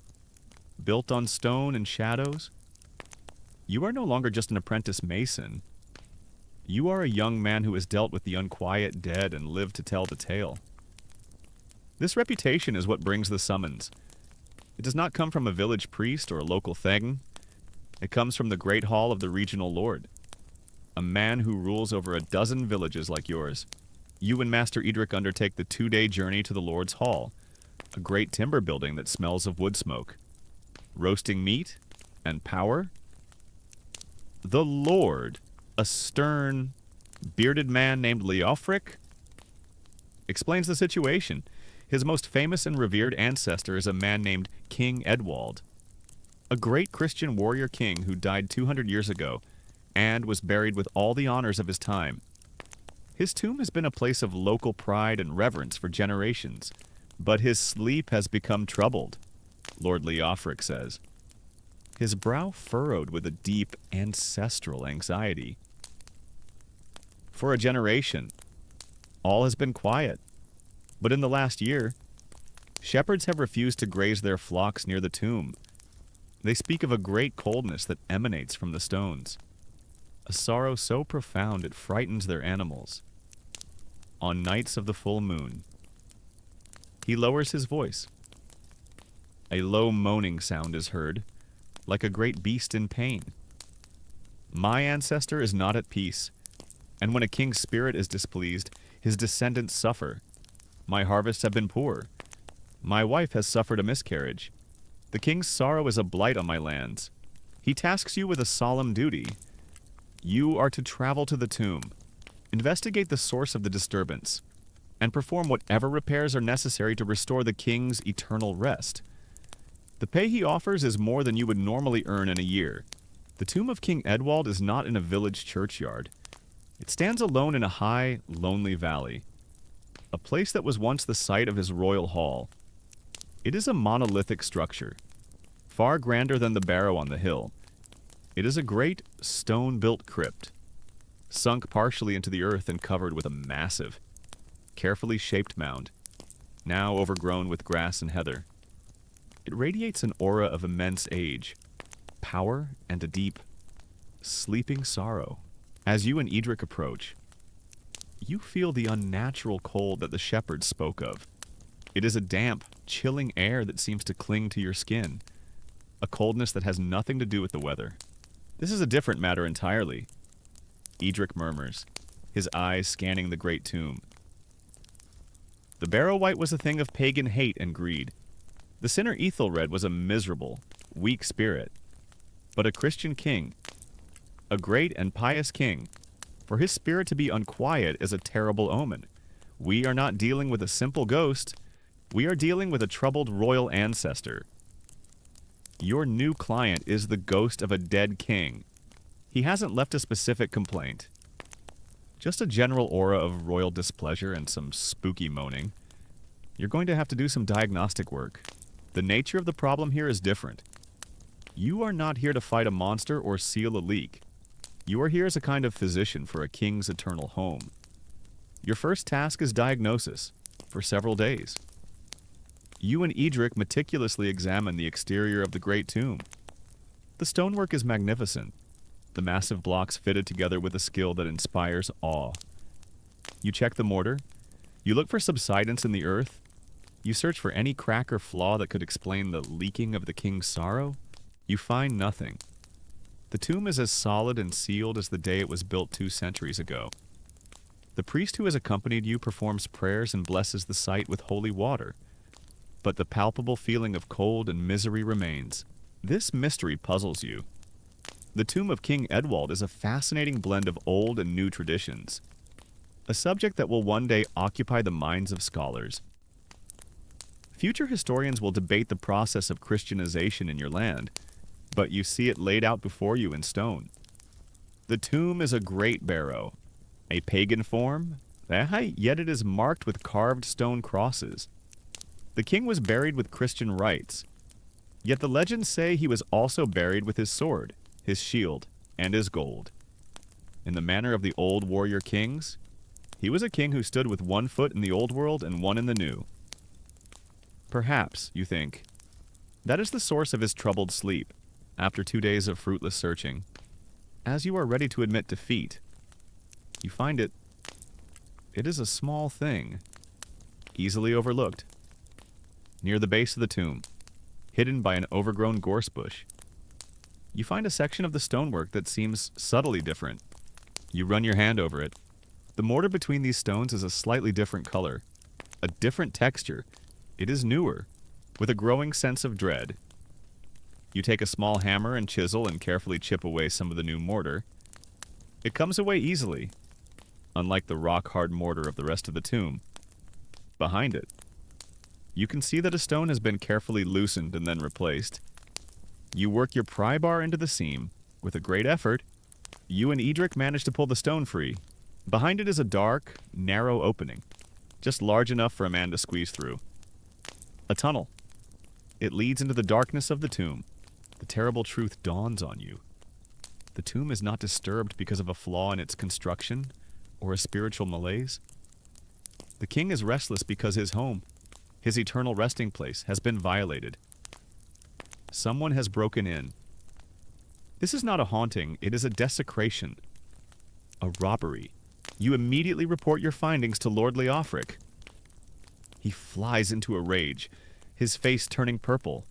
built on stone and shadows. You are no longer just an apprentice mason. You are a young man who has dealt with the unquiet dead and lived to tell the tale. This reputation is what brings the summons. It does not come from a village priest or a local thegn. It comes from the great hall of the regional lord, a man who rules over a dozen villages like yours. You and Master Edric undertake the 2-day journey to the Lord's Hall, a great timber building that smells of wood smoke, roasting meat, and power. The Lord, a stern, bearded man named Leofric, explains the situation. His most famous and revered ancestor is a man named King Edwald, a great Christian warrior king who died 200 years ago and was buried with all the honors of his time. His tomb has been a place of local pride and reverence for generations, but his sleep has become troubled, Lord Leofric says, his brow furrowed with a deep ancestral anxiety. For a generation, all has been quiet, but in the last year, shepherds have refused to graze their flocks near the tomb. They speak of a great coldness that emanates from the stones, a sorrow so profound it frightens their animals. On nights of the full moon, he lowers his voice. A low moaning sound is heard, like a great beast in pain. My ancestor is not at peace, and when a king's spirit is displeased, his descendants suffer. My harvests have been poor. My wife has suffered a miscarriage. The king's sorrow is a blight on my lands. He tasks you with a solemn duty. You are to travel to the tomb, investigate the source of the disturbance, and perform whatever repairs are necessary to restore the king's eternal rest. The pay he offers is more than you would normally earn in a year. The tomb of King Edwald is not in a village churchyard. It stands alone in a high, lonely valley, a place that was once the site of his royal hall. It is a monolithic structure, far grander than the barrow on the hill. It is a great stone-built crypt, sunk partially into the earth and covered with a massive, carefully shaped mound, now overgrown with grass and heather. It radiates an aura of immense age, power, and a deep, sleeping sorrow. As you and Edric approach, you feel the unnatural cold that the shepherds spoke of. It is a damp, chilling air that seems to cling to your skin, a coldness that has nothing to do with the weather. This is a different matter entirely, Edric murmurs, his eyes scanning the great tomb. The Barrow-wight was a thing of pagan hate and greed. The sinner Ethelred was a miserable, weak spirit, but a Christian king, a great and pious king. For his spirit to be unquiet is a terrible omen. We are not dealing with a simple ghost. We are dealing with a troubled royal ancestor. Your new client is the ghost of a dead king. He hasn't left a specific complaint. Just a general aura of royal displeasure and some spooky moaning. You're going to have to do some diagnostic work. The nature of the problem here is different. You are not here to fight a monster or seal a leak. You are here as a kind of physician for a king's eternal home. Your first task is diagnosis, for several days. You and Edric meticulously examine the exterior of the great tomb. The stonework is magnificent, the massive blocks fitted together with a skill that inspires awe. You check the mortar, you look for subsidence in the earth, you search for any crack or flaw that could explain the leaking of the king's sorrow. You find nothing. The tomb is as solid and sealed as the day it was built 2 centuries ago. The priest who has accompanied you performs prayers and blesses the site with holy water, but the palpable feeling of cold and misery remains. This mystery puzzles you. The tomb of King Edwald is a fascinating blend of old and new traditions, a subject that will one day occupy the minds of scholars. Future historians will debate the process of Christianization in your land, but you see it laid out before you in stone. The tomb is a great barrow, a pagan form, yet it is marked with carved stone crosses. The king was buried with Christian rites, yet the legends say he was also buried with his sword, his shield, and his gold. In the manner of the old warrior kings, he was a king who stood with one foot in the old world and one in the new. Perhaps, you think, that is the source of his troubled sleep, after 2 days of fruitless searching. As you are ready to admit defeat, you find it is a small thing, easily overlooked. Near the base of the tomb, hidden by an overgrown gorse bush, you find a section of the stonework that seems subtly different. You run your hand over it. The mortar between these stones is a slightly different color, a different texture. It is newer, with a growing sense of dread. You take a small hammer and chisel and carefully chip away some of the new mortar. It comes away easily, unlike the rock-hard mortar of the rest of the tomb. Behind it, you can see that a stone has been carefully loosened and then replaced. You work your pry bar into the seam. With a great effort, you and Edric manage to pull the stone free. Behind it is a dark, narrow opening, just large enough for a man to squeeze through. A tunnel. It leads into the darkness of the tomb. The terrible truth dawns on you. The tomb is not disturbed because of a flaw in its construction or a spiritual malaise. The king is restless because his home, his eternal resting place, has been violated. Someone has broken in. This is not a haunting, it is a desecration, a robbery. You immediately report your findings to Lord Leofric. He flies into a rage, his face turning purple.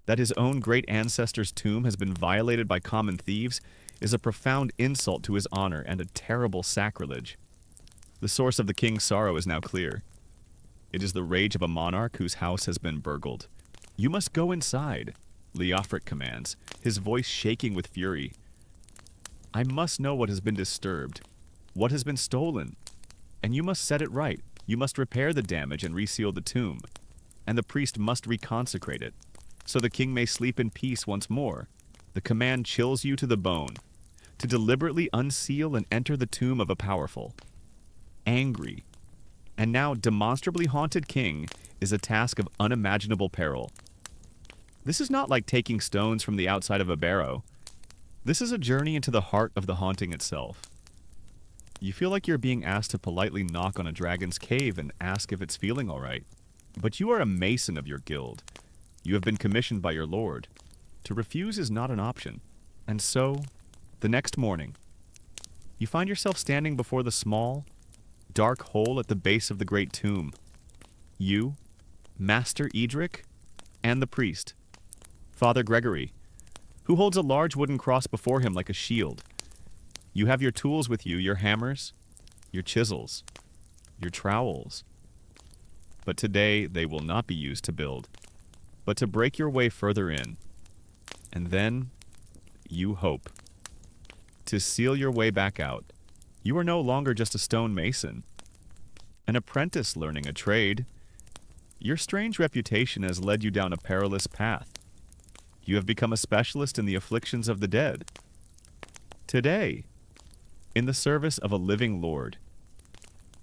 That his own great ancestor's tomb has been violated by common thieves is a profound insult to his honor and a terrible sacrilege. The source of the king's sorrow is now clear. It is the rage of a monarch whose house has been burgled. You must go inside, Leofric commands, his voice shaking with fury. I must know what has been disturbed, what has been stolen, and you must set it right. You must repair the damage and reseal the tomb, and the priest must reconsecrate it, so the king may sleep in peace once more. The command chills you to the bone, to deliberately unseal and enter the tomb of a powerful, angry, and now demonstrably haunted king is a task of unimaginable peril. This is not like taking stones from the outside of a barrow. This is a journey into the heart of the haunting itself. You feel like you're being asked to politely knock on a dragon's cave and ask if it's feeling all right. But you are a mason of your guild. You have been commissioned by your lord. To refuse is not an option. And so, the next morning, you find yourself standing before the small, dark hole at the base of the great tomb. You, Master Edric, and the priest, Father Gregory, who holds a large wooden cross before him like a shield. You have your tools with you, your hammers, your chisels, your trowels. But today they will not be used to build, but to break your way further in. And then, you hope. To seal your way back out. You are no longer just a stone mason, an apprentice learning a trade. Your strange reputation has led you down a perilous path. You have become a specialist in the afflictions of the dead. Today, in the service of a living lord,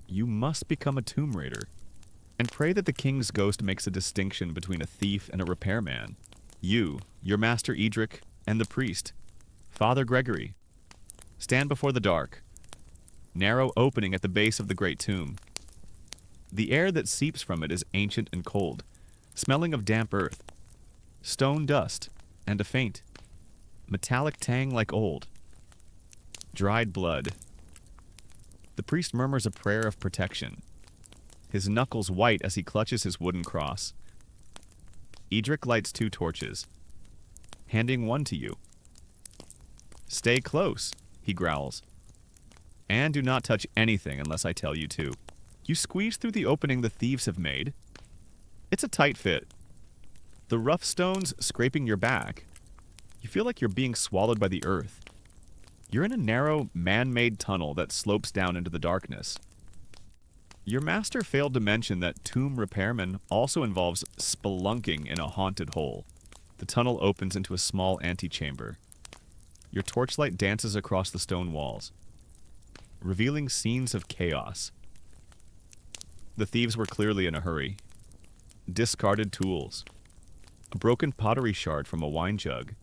you must become a tomb raider and pray that the king's ghost makes a distinction between a thief and a repairman. You, your master Edric, and the priest, Father Gregory, stand before the dark, narrow opening at the base of the great tomb. The air that seeps from it is ancient and cold, smelling of damp earth, stone dust, and a faint, metallic tang like old, dried blood. The priest murmurs a prayer of protection, his knuckles white as he clutches his wooden cross. Edric lights 2 torches, handing one to you. "Stay close," he growls, "and do not touch anything unless I tell you to." You squeeze through the opening the thieves have made. It's a tight fit. The rough stones scraping your back. You feel like you're being swallowed by the earth. You're in a narrow, man-made tunnel that slopes down into the darkness. Your master failed to mention that tomb repairman also involves spelunking in a haunted hole. The tunnel opens into a small antechamber. Your torchlight dances across the stone walls, revealing scenes of chaos. The thieves were clearly in a hurry. Discarded tools, a broken pottery shard from a wine jug,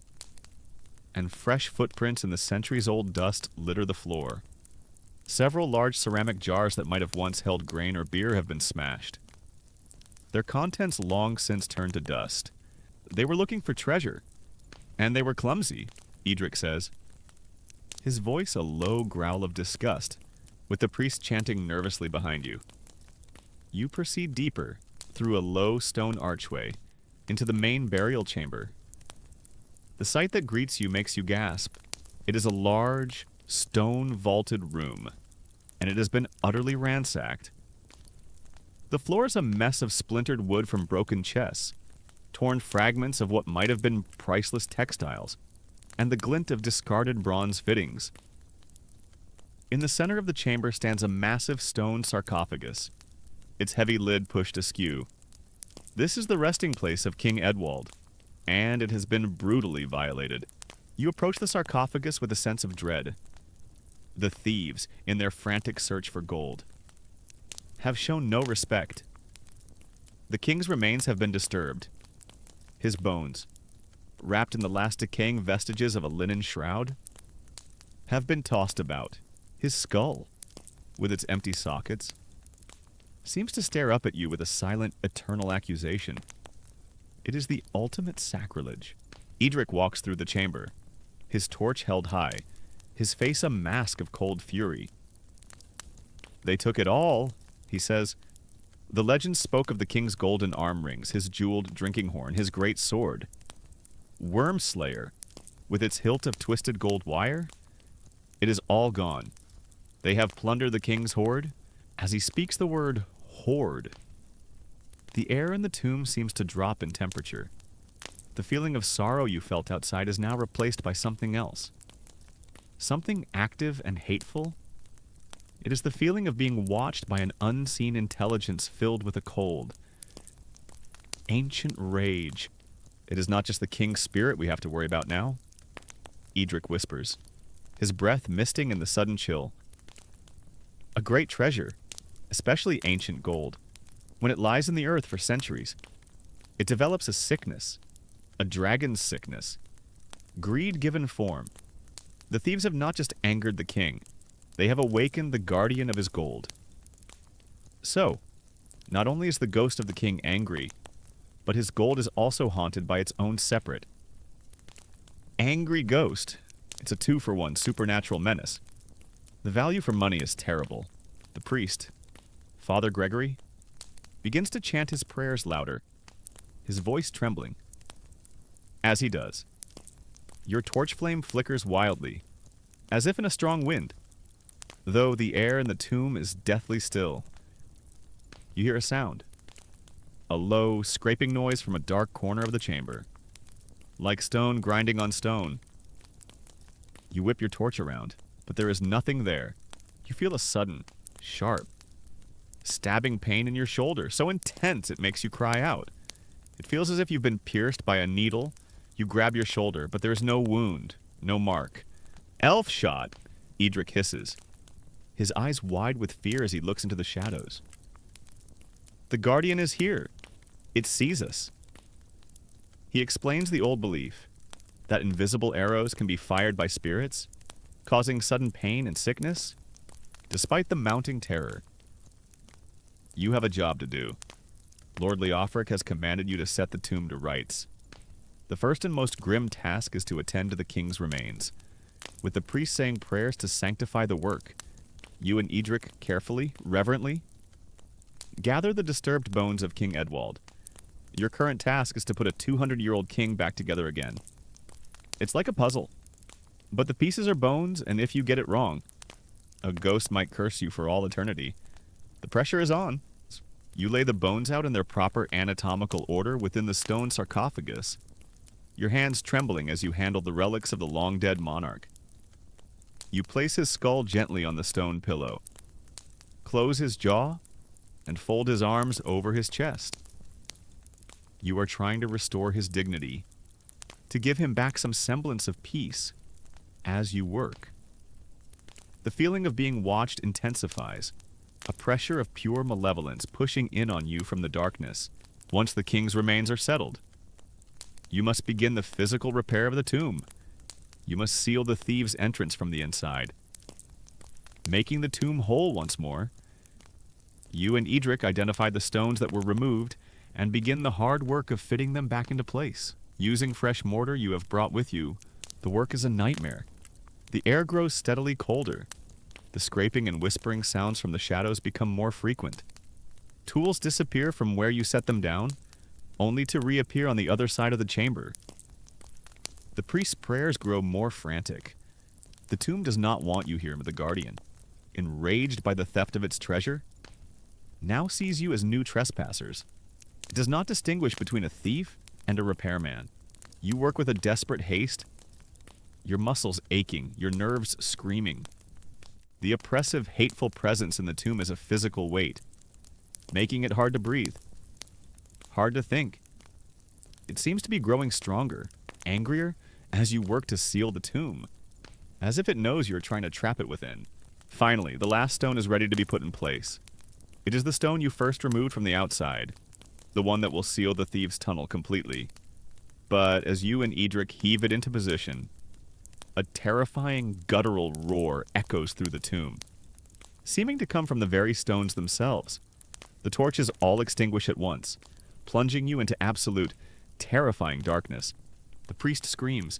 and fresh footprints in the centuries-old dust litter the floor. Several large ceramic jars that might have once held grain or beer have been smashed. Their contents long since turned to dust. They were looking for treasure, and they were clumsy, Edric says. His voice a low growl of disgust, with the priest chanting nervously behind you. You proceed deeper, through a low stone archway, into the main burial chamber. The sight that greets you makes you gasp. It is a large, stone-vaulted room, and it has been utterly ransacked. The floor is a mess of splintered wood from broken chests, torn fragments of what might have been priceless textiles, and the glint of discarded bronze fittings. In the center of the chamber stands a massive stone sarcophagus, its heavy lid pushed askew. This is the resting place of King Edwald, and it has been brutally violated. You approach the sarcophagus with a sense of dread. The thieves, in their frantic search for gold, have shown no respect. The king's remains have been disturbed. His bones, wrapped in the last decaying vestiges of a linen shroud, have been tossed about. His skull, with its empty sockets, seems to stare up at you with a silent, eternal accusation. It is the ultimate sacrilege. Edric walks through the chamber, his torch held high, his face a mask of cold fury. "They took it all," he says. The legend spoke of the king's golden arm rings, his jeweled drinking horn, his great sword. Wormslayer, with its hilt of twisted gold wire? It is all gone. They have plundered the king's hoard. As he speaks the word hoard, the air in the tomb seems to drop in temperature. The feeling of sorrow you felt outside is now replaced by something else. Something active and hateful. It is the feeling of being watched by an unseen intelligence filled with a cold, ancient rage. It is not just the king's spirit we have to worry about now, Edric whispers, his breath misting in the sudden chill. A great treasure, especially ancient gold. When it lies in the earth for centuries, it develops a sickness, a dragon's sickness. Greed given form. The thieves have not just angered the king, they have awakened the guardian of his gold. So, not only is the ghost of the king angry, but his gold is also haunted by its own separate. Angry ghost. It's a 2-for-1 supernatural menace. The value for money is terrible. The priest, Father Gregory, begins to chant his prayers louder, his voice trembling. As he does, your torch flame flickers wildly, as if in a strong wind, though the air in the tomb is deathly still. You hear a sound, a low, scraping noise from a dark corner of the chamber, like stone grinding on stone. You whip your torch around, but there is nothing there. You feel a sudden, sharp, stabbing pain in your shoulder, so intense it makes you cry out. It feels as if you've been pierced by a needle. You grab your shoulder, but there is no wound, no mark. Elf shot, Edric hisses, his eyes wide with fear as he looks into the shadows. The guardian is here. It sees us. He explains the old belief that invisible arrows can be fired by spirits, causing sudden pain and sickness, despite the mounting terror. You have a job to do. Lord Leofric has commanded you to set the tomb to rights. The first and most grim task is to attend to the king's remains, with the priest saying prayers to sanctify the work. You and Edric carefully, reverently, gather the disturbed bones of King Edwald. Your current task is to put a 200-year-old king back together again. It's like a puzzle, but the pieces are bones, and if you get it wrong, a ghost might curse you for all eternity. The pressure is on. You lay the bones out in their proper anatomical order within the stone sarcophagus, your hands trembling as you handle the relics of the long-dead monarch. You place his skull gently on the stone pillow, close his jaw, and fold his arms over his chest. You are trying to restore his dignity, to give him back some semblance of peace as you work. The feeling of being watched intensifies, a pressure of pure malevolence pushing in on you from the darkness. Once the king's remains are settled, you must begin the physical repair of the tomb. You must seal the thieves' entrance from the inside. Making the tomb whole once more, you and Edric identify the stones that were removed and begin the hard work of fitting them back into place. Using fresh mortar you have brought with you, the work is a nightmare. The air grows steadily colder. The scraping and whispering sounds from the shadows become more frequent. Tools disappear from where you set them down, only to reappear on the other side of the chamber. The priest's prayers grow more frantic. The tomb does not want you here, the guardian, enraged by the theft of its treasure, now sees you as new trespassers. It does not distinguish between a thief and a repairman. You work with a desperate haste, your muscles aching, your nerves screaming. The oppressive, hateful presence in the tomb is a physical weight, making it hard to breathe, hard to think. It seems to be growing stronger, angrier, as you work to seal the tomb, as if it knows you are trying to trap it within. Finally, the last stone is ready to be put in place. It is the stone you first removed from the outside, the one that will seal the thieves' tunnel completely. But as you and Edric heave it into position, a terrifying guttural roar echoes through the tomb, seeming to come from the very stones themselves. The torches all extinguish at once, plunging you into absolute, terrifying darkness. The priest screams.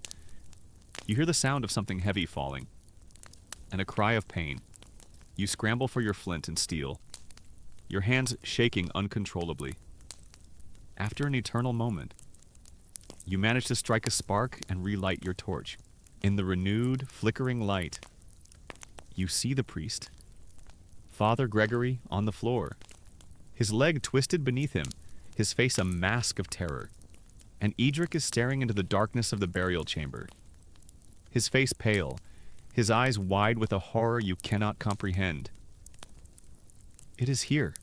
You hear the sound of something heavy falling, and a cry of pain. You scramble for your flint and steel, your hands shaking uncontrollably. After an eternal moment, you manage to strike a spark and relight your torch. In the renewed, flickering light, you see the priest, Father Gregory, on the floor, his leg twisted beneath him, his face a mask of terror, and Edric is staring into the darkness of the burial chamber, his face pale, his eyes wide with a horror you cannot comprehend. It is here.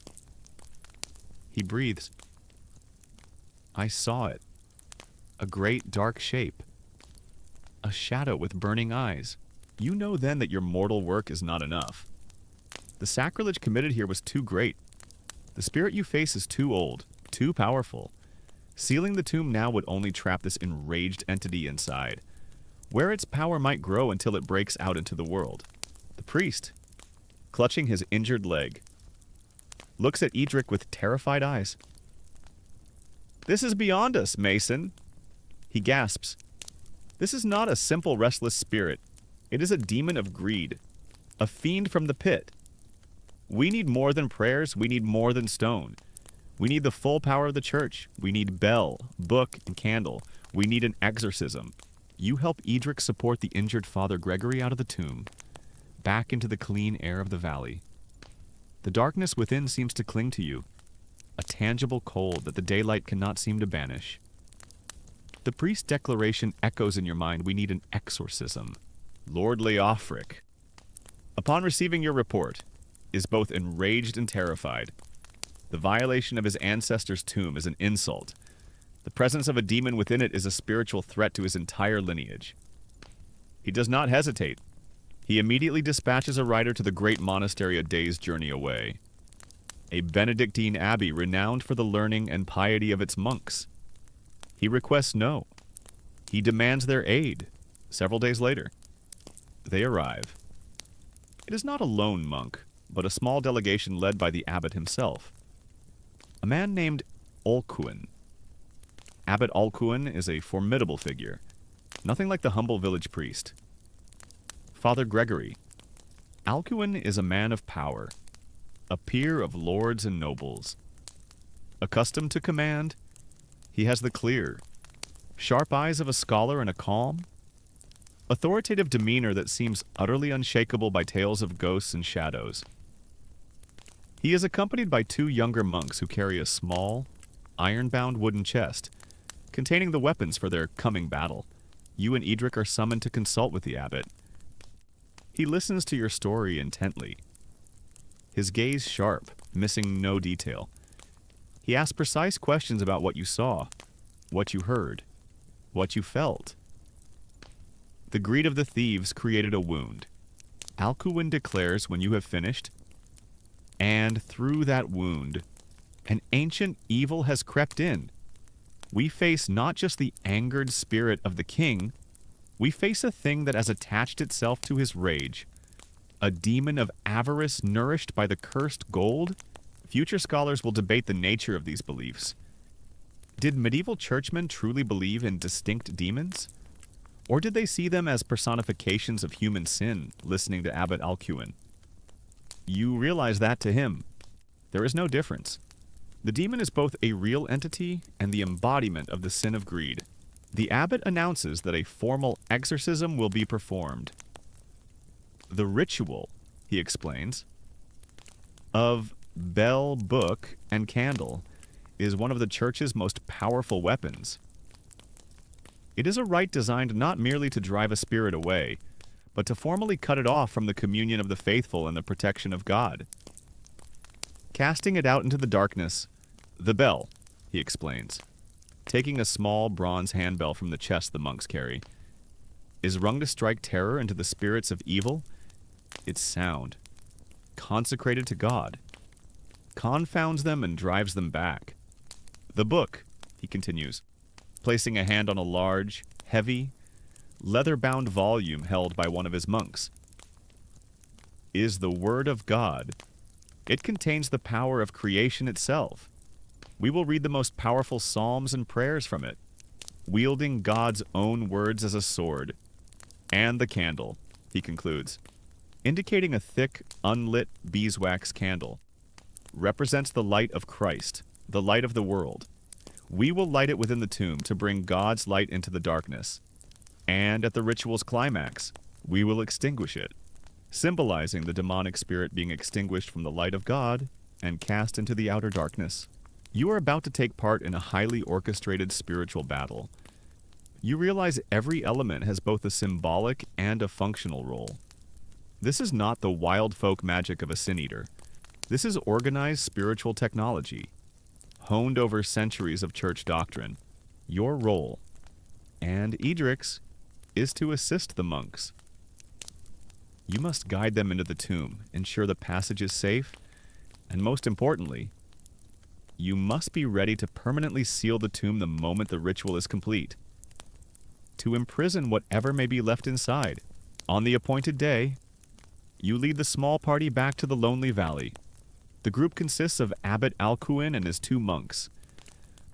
He breathes. I saw it. A great dark shape. A shadow with burning eyes. You know then that your mortal work is not enough. The sacrilege committed here was too great. The spirit you face is too old, too powerful. Sealing the tomb now would only trap this enraged entity inside, where its power might grow until it breaks out into the world. The priest, clutching his injured leg, looks at Edric with terrified eyes. "This is beyond us, Mason." He gasps. "This is not a simple restless spirit. It is a demon of greed, a fiend from the pit. We need more than prayers. We need more than stone. We need the full power of the church. We need bell, book, and candle. We need an exorcism. You help Edric support the injured Father Gregory out of the tomb, back into the clean air of the valley. The darkness within seems to cling to you, a tangible cold that the daylight cannot seem to banish. The priest's declaration echoes in your mind. We need an exorcism. Lord Leofric, upon receiving your report, is both enraged and terrified. The violation of his ancestor's tomb is an insult. The presence of a demon within it is a spiritual threat to his entire lineage. He does not hesitate. He immediately dispatches a rider to the great monastery a day's journey away, a Benedictine abbey renowned for the learning and piety of its monks. He requests no. He demands their aid. Several days later, they arrive. It is not a lone monk, but a small delegation led by the abbot himself, a man named Olcuin. Abbot Olcuin is a formidable figure, nothing like the humble village priest. Father Gregory. Alcuin is a man of power, a peer of lords and nobles. Accustomed to command, he has the clear, sharp eyes of a scholar and a calm, authoritative demeanor that seems utterly unshakable by tales of ghosts and shadows. He is accompanied by two younger monks who carry a small, iron-bound wooden chest containing the weapons for their coming battle. You and Edric are summoned to consult with the abbot. He listens to your story intently, his gaze sharp, missing no detail. He asks precise questions about what you saw, what you heard, what you felt. The greed of the thieves created a wound. Alcuin declares when you have finished, and through that wound, an ancient evil has crept in. We face not just the angered spirit of the king, we face a thing that has attached itself to his rage, a demon of avarice nourished by the cursed gold. Future scholars will debate the nature of these beliefs. Did medieval churchmen truly believe in distinct demons? Or did they see them as personifications of human sin, listening to Abbot Alcuin? You realize that to him, there is no difference. The demon is both a real entity and the embodiment of the sin of greed. The abbot announces that a formal exorcism will be performed. The ritual, he explains, of bell, book, and candle is one of the church's most powerful weapons. It is a rite designed not merely to drive a spirit away, but to formally cut it off from the communion of the faithful and the protection of God. Casting it out into the darkness, the bell, he explains, taking a small bronze handbell from the chest the monks carry, is rung to strike terror into the spirits of evil. Its sound, consecrated to God, confounds them and drives them back. The book, he continues, placing a hand on a large, heavy, leather-bound volume held by one of his monks, is the Word of God. It contains the power of creation itself. We will read the most powerful psalms and prayers from it, wielding God's own words as a sword. And the candle, he concludes, indicating a thick, unlit beeswax candle, represents the light of Christ, the light of the world. We will light it within the tomb to bring God's light into the darkness. And at the ritual's climax, we will extinguish it, symbolizing the demonic spirit being extinguished from the light of God and cast into the outer darkness. You are about to take part in a highly orchestrated spiritual battle. You realize every element has both a symbolic and a functional role. This is not the wild folk magic of a sin-eater. This is organized spiritual technology, honed over centuries of church doctrine. Your role, and Edric's, is to assist the monks. You must guide them into the tomb, ensure the passage is safe, and most importantly, you must be ready to permanently seal the tomb the moment the ritual is complete. To imprison whatever may be left inside. On the appointed day, you lead the small party back to the lonely valley. The group consists of Abbot Alcuin and his 2 monks,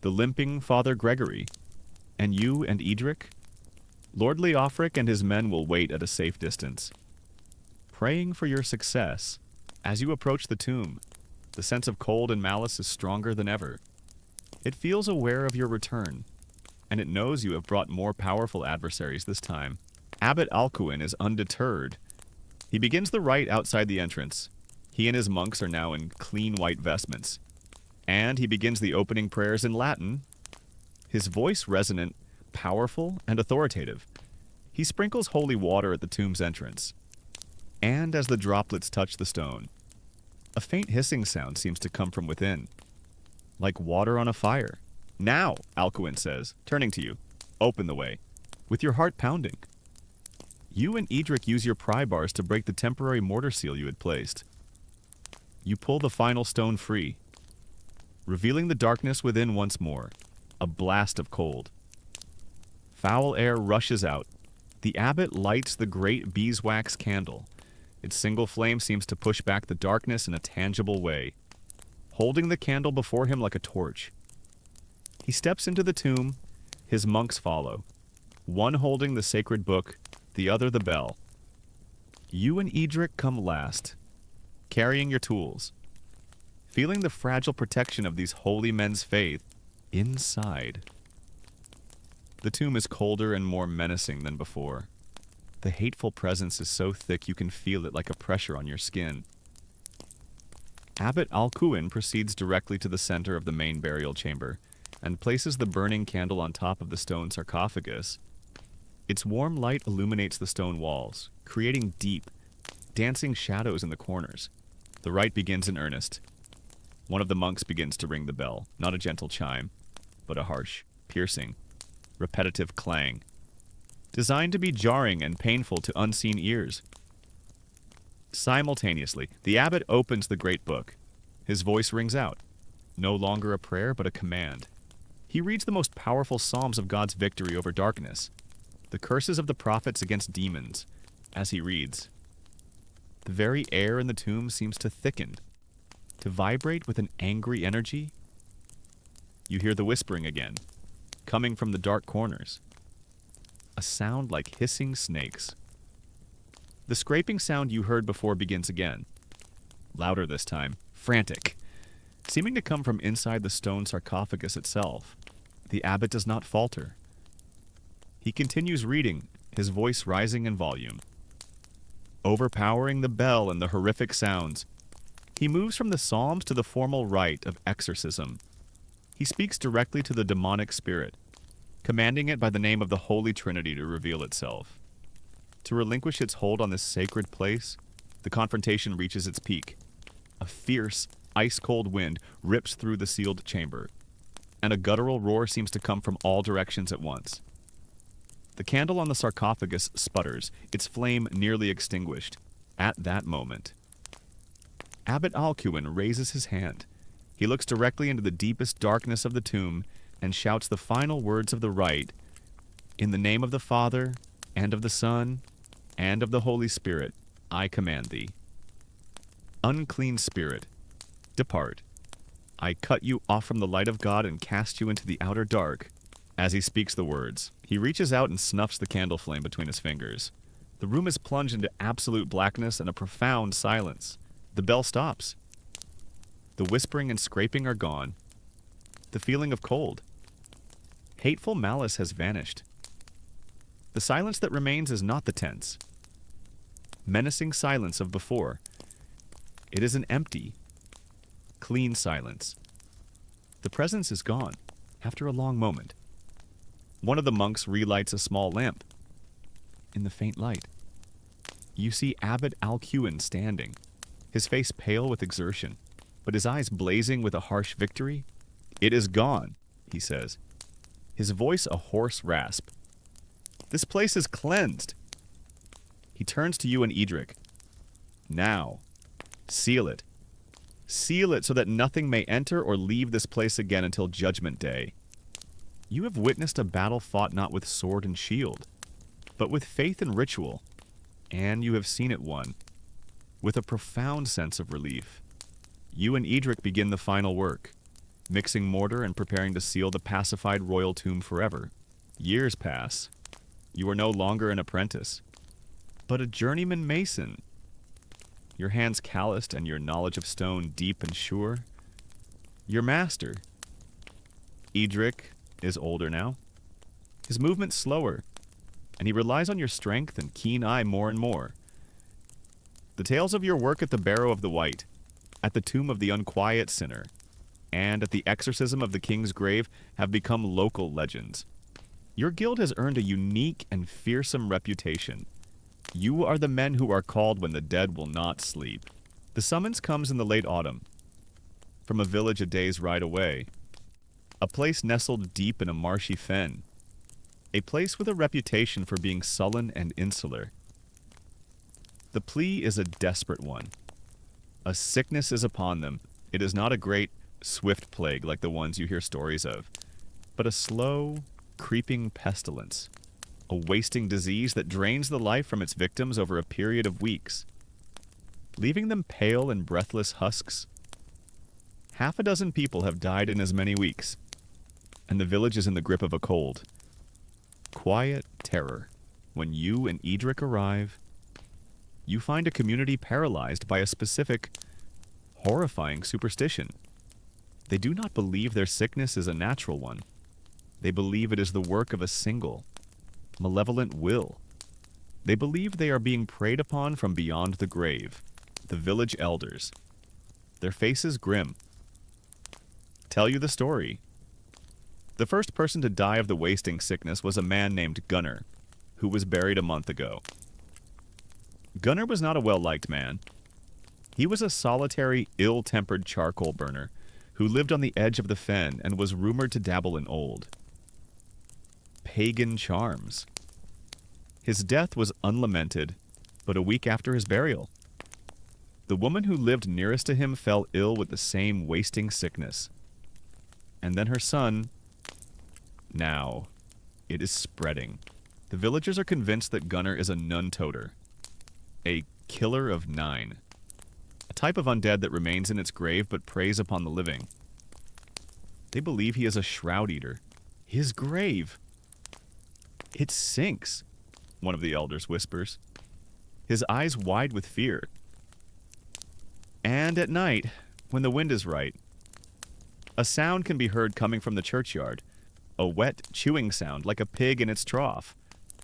the limping Father Gregory, and you and Edric. Lord Leofric and his men will wait at a safe distance, praying for your success. As you approach the tomb, the sense of cold and malice is stronger than ever. It feels aware of your return, and it knows you have brought more powerful adversaries this time. Abbot Alcuin is undeterred. He begins the rite outside the entrance. He and his monks are now in clean white vestments, and he begins the opening prayers in Latin, his voice resonant, powerful, and authoritative. He sprinkles holy water at the tomb's entrance, and as the droplets touch the stone, a faint hissing sound seems to come from within, like water on a fire. "Now," Alcuin says, turning to you, "open the way," with your heart pounding. You and Edric use your pry bars to break the temporary mortar seal you had placed. You pull the final stone free, revealing the darkness within once more, a blast of cold. Foul air rushes out. The abbot lights the great beeswax candle. Its single flame seems to push back the darkness in a tangible way, holding the candle before him like a torch. He steps into the tomb. His monks follow, one holding the sacred book, the other the bell. You and Edric come last, carrying your tools, feeling the fragile protection of these holy men's faith inside. The tomb is colder and more menacing than before. The hateful presence is so thick you can feel it like a pressure on your skin. Abbot Alcuin proceeds directly to the center of the main burial chamber and places the burning candle on top of the stone sarcophagus. Its warm light illuminates the stone walls, creating deep, dancing shadows in the corners. The rite begins in earnest. One of the monks begins to ring the bell, not a gentle chime, but a harsh, piercing, repetitive clang, designed to be jarring and painful to unseen ears. Simultaneously, the abbot opens the great book. His voice rings out, no longer a prayer but a command. He reads the most powerful psalms of God's victory over darkness, the curses of the prophets against demons. As he reads, the very air in the tomb seems to thicken, to vibrate with an angry energy. You hear the whispering again, coming from the dark corners, a sound like hissing snakes. The scraping sound you heard before begins again, louder this time, frantic, seeming to come from inside the stone sarcophagus itself. The abbot does not falter. He continues reading, his voice rising in volume, overpowering the bell and the horrific sounds. He moves from the psalms to the formal rite of exorcism. He speaks directly to the demonic spirit, commanding it by the name of the Holy Trinity to reveal itself. To relinquish its hold on this sacred place, the confrontation reaches its peak. A fierce, ice-cold wind rips through the sealed chamber, and a guttural roar seems to come from all directions at once. The candle on the sarcophagus sputters, its flame nearly extinguished. At that moment, Abbot Alcuin raises his hand. He looks directly into the deepest darkness of the tomb and shouts the final words of the rite, "In the name of the Father, and of the Son, and of the Holy Spirit, I command thee. Unclean spirit, depart. I cut you off from the light of God and cast you into the outer dark." As he speaks the words, he reaches out and snuffs the candle flame between his fingers. The room is plunged into absolute blackness and a profound silence. The bell stops. The whispering and scraping are gone. The feeling of cold, hateful malice has vanished. The silence that remains is not the tense, menacing silence of before. It is an empty, clean silence. The presence is gone after a long moment. One of the monks relights a small lamp. In the faint light, you see Abbot Alcuin standing, his face pale with exertion, but his eyes blazing with a harsh victory. "It is gone," he says, his voice a hoarse rasp. "This place is cleansed." He turns to you and Edric. Now, seal it. Seal it so that nothing may enter or leave this place again until Judgment Day. You have witnessed a battle fought not with sword and shield, but with faith and ritual, and you have seen it won. With a profound sense of relief, you and Edric begin the final work, mixing mortar and preparing to seal the pacified royal tomb forever. Years pass. You are no longer an apprentice, but a journeyman mason. Your hands calloused and your knowledge of stone deep and sure. Your master, Edric, is older now. His movements slower, and he relies on your strength and keen eye more and more. The tales of your work at the Barrow of the White, at the tomb of the unquiet sinner, and at the exorcism of the king's grave have become local legends. Your guild has earned a unique and fearsome reputation. You are the men who are called when the dead will not sleep. The summons comes in the late autumn, from a village a day's ride away, a place nestled deep in a marshy fen, a place with a reputation for being sullen and insular. The plea is a desperate one. A sickness is upon them. It is not a great, swift plague like the ones you hear stories of, but a slow, creeping pestilence, a wasting disease that drains the life from its victims over a period of weeks, leaving them pale and breathless husks. 6 people have died in as many weeks, and the village is in the grip of a cold, quiet terror. When you and Edric arrive, you find a community paralyzed by a specific, horrifying superstition. They do not believe their sickness is a natural one. They believe it is the work of a single, malevolent will. They believe they are being preyed upon from beyond the grave, the village elders, their faces grim. Tell you the story. The first person to die of the wasting sickness was a man named Gunnar, who was buried a month ago. Gunnar was not a well-liked man. He was a solitary, ill-tempered charcoal burner who lived on the edge of the fen and was rumored to dabble in old pagan charms. His death was unlamented, but a week after his burial, the woman who lived nearest to him fell ill with the same wasting sickness. And then her son. Now, it is spreading. The villagers are convinced that Gunnar is a nun-toter, a killer of 9, a type of undead that remains in its grave but preys upon the living. They believe he is a shroud eater. His grave! It sinks, one of the elders whispers, his eyes wide with fear. And at night, when the wind is right, a sound can be heard coming from the churchyard, a wet, chewing sound like a pig in its trough.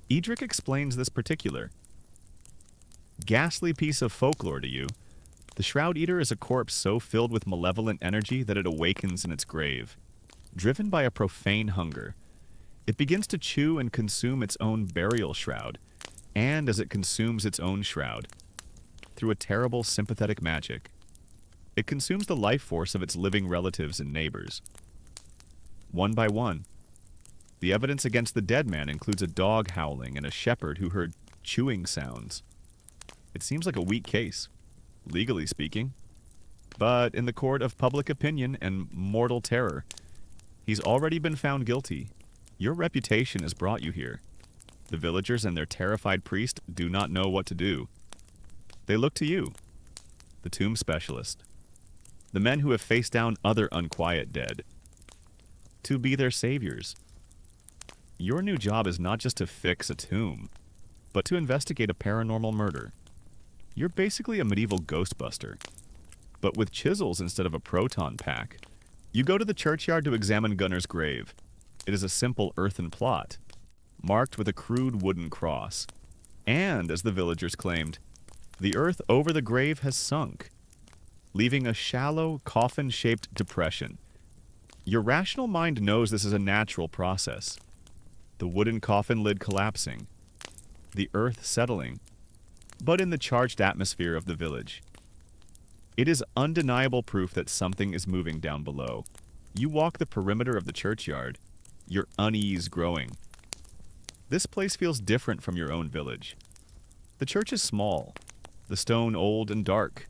Edric explains this particular ghastly piece of folklore to you. The Shroud Eater is a corpse so filled with malevolent energy that it awakens in its grave. Driven by a profane hunger, it begins to chew and consume its own burial shroud, and as it consumes its own shroud, through a terrible sympathetic magic, it consumes the life force of its living relatives and neighbors. One by one, the evidence against the dead man includes a dog howling and a shepherd who heard chewing sounds. It seems like a weak case, legally speaking, but in the court of public opinion and mortal terror, he's already been found guilty. Your reputation has brought you here. The villagers and their terrified priest do not know what to do. They look to you, the tomb specialist, the men who have faced down other unquiet dead, to be their saviors. Your new job is not just to fix a tomb, but to investigate a paranormal murder. You're basically a medieval ghostbuster, but with chisels instead of a proton pack. You go to the churchyard to examine Gunnar's grave. It is a simple earthen plot, marked with a crude wooden cross. And, as the villagers claimed, the earth over the grave has sunk, leaving a shallow, coffin-shaped depression. Your rational mind knows this is a natural process. The wooden coffin lid collapsing, the earth settling, but in the charged atmosphere of the village. It is undeniable proof that something is moving down below. You walk the perimeter of the churchyard, your unease growing. This place feels different from your own village. The church is small, the stone old and dark.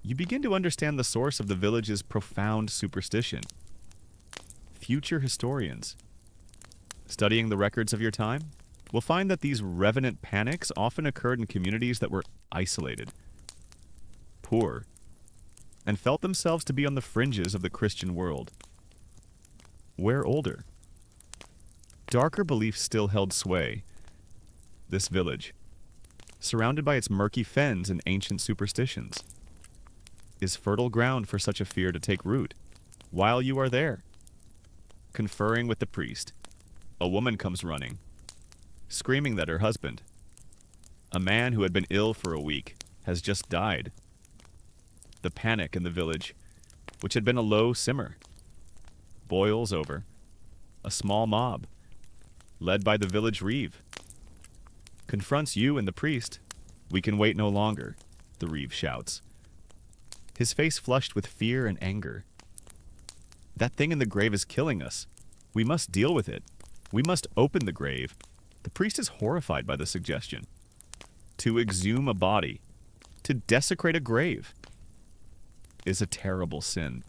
You begin to understand the source of the village's profound superstition. Future historians, studying the records of your time, will find that these revenant panics often occurred in communities that were isolated, poor, and felt themselves to be on the fringes of the Christian world. Where older, darker beliefs still held sway. This village, surrounded by its murky fens and ancient superstitions, is fertile ground for such a fear to take root. While you are there, conferring with the priest, a woman comes running, screaming that her husband, a man who had been ill for a week, has just died. The panic in the village, which had been a low simmer, boils over. A small mob, led by the village reeve, confronts you and the priest. "We can wait no longer," the reeve shouts, his face flushed with fear and anger. "That thing in the grave is killing us. We must deal with it. We must open the grave." The priest is horrified by the suggestion. To exhume a body, to desecrate a grave, is a terrible sin.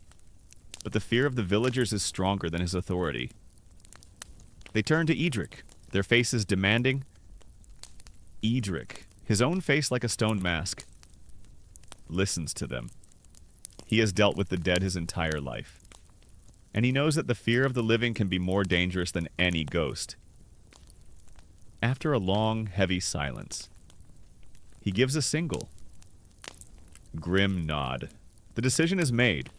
But the fear of the villagers is stronger than his authority. They turn to Edric, their faces demanding. Edric, his own face like a stone mask, listens to them. He has dealt with the dead his entire life, and he knows that the fear of the living can be more dangerous than any ghost. After a long, heavy silence, he gives a single, grim nod. The decision is made.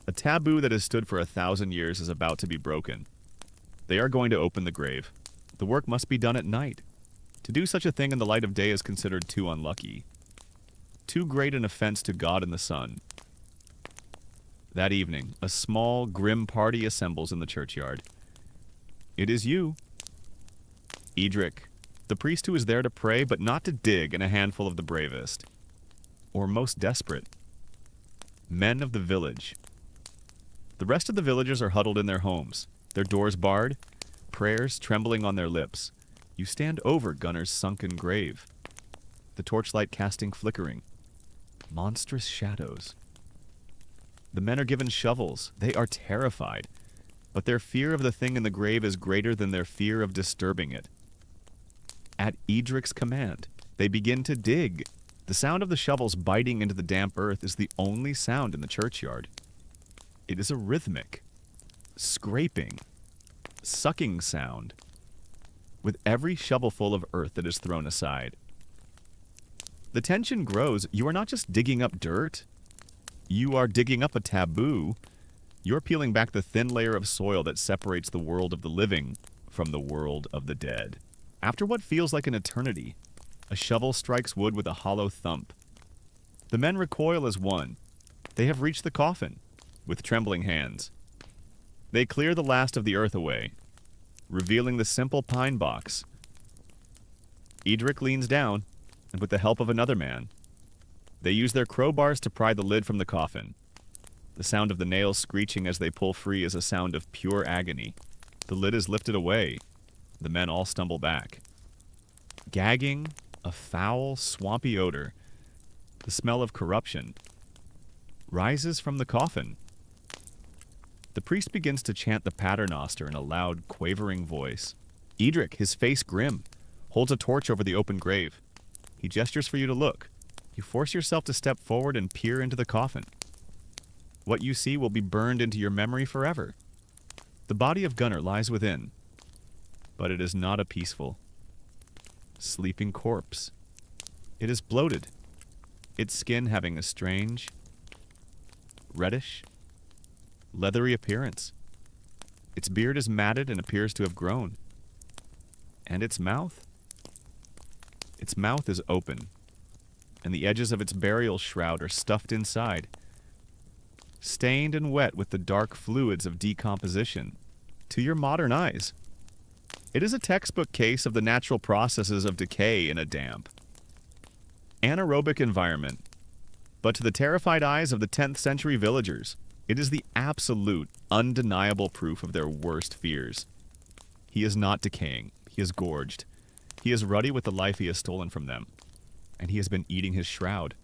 A taboo that has stood for 1,000 years is about to be broken. They are going to open the grave. The work must be done at night. To do such a thing in the light of day is considered too unlucky, too great an offense to God and the sun. That evening, a small, grim party assembles in the churchyard. It is you, Edric, the priest who is there to pray but not to dig, and a handful of the bravest, or most desperate, men of the village. The rest of the villagers are huddled in their homes, their doors barred, prayers trembling on their lips. You stand over Gunnar's sunken grave, the torchlight casting flickering, monstrous shadows. The men are given shovels. They are terrified, but their fear of the thing in the grave is greater than their fear of disturbing it. At Edric's command, they begin to dig. The sound of the shovels biting into the damp earth is the only sound in the churchyard. It is a rhythmic, scraping, sucking sound, with every shovelful of earth that is thrown aside. The tension grows. You are not just digging up dirt. You are digging up a taboo. You're peeling back the thin layer of soil that separates the world of the living from the world of the dead. After what feels like an eternity, a shovel strikes wood with a hollow thump. The men recoil as one. They have reached the coffin, with trembling hands. They clear the last of the earth away, revealing the simple pine box. Edric leans down, and with the help of another man, they use their crowbars to pry the lid from the coffin. The sound of the nails screeching as they pull free is a sound of pure agony. The lid is lifted away. The men all stumble back. Gagging, a foul, swampy odor, the smell of corruption, rises from the coffin. The priest begins to chant the paternoster in a loud, quavering voice. Edric, his face grim, holds a torch over the open grave. He gestures for you to look. You force yourself to step forward and peer into the coffin. What you see will be burned into your memory forever. The body of Gunnar lies within, but it is not a peaceful, sleeping corpse. It is bloated, its skin having a strange, reddish, leathery appearance. Its beard is matted and appears to have grown. And its mouth? Its mouth is open, and the edges of its burial shroud are stuffed inside, stained and wet with the dark fluids of decomposition. To your modern eyes, it is a textbook case of the natural processes of decay in a damp, anaerobic environment. But to the terrified eyes of the 10th century villagers, it is the absolute, undeniable proof of their worst fears. He is not decaying. He is gorged. He is ruddy with the life he has stolen from them. and he has been eating his shroud.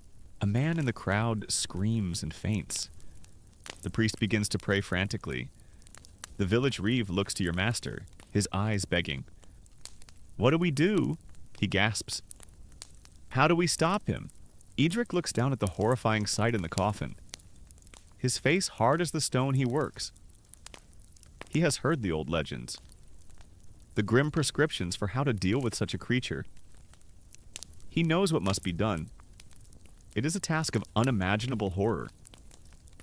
A man in the crowd screams and faints. The priest begins to pray frantically. The village reeve looks to your master, his eyes begging. "What do we do?" he gasps. "How do we stop him?" Edric looks down at the horrifying sight in the coffin. His face hard as the stone he works. He has heard the old legends, the grim prescriptions for how to deal with such a creature. He knows what must be done. It is a task of unimaginable horror.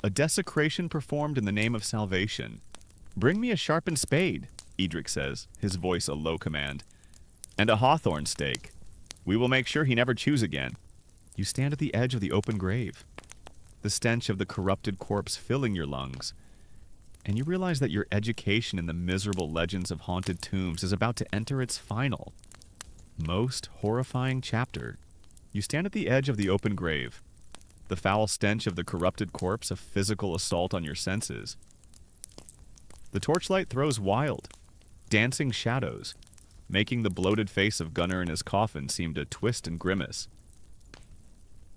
A desecration performed in the name of salvation. "Bring me a sharpened spade," Edric says, his voice a low command. "And a hawthorn stake. We will make sure he never chews again." You stand at the edge of the open grave, the stench of the corrupted corpse filling your lungs, and you realize that your education in the miserable legends of haunted tombs is about to enter its final, most horrifying chapter. You stand at the edge of the open grave, the foul stench of the corrupted corpse a physical assault on your senses. The torchlight throws wild, dancing shadows, making the bloated face of Gunnar in his coffin seem to twist and grimace.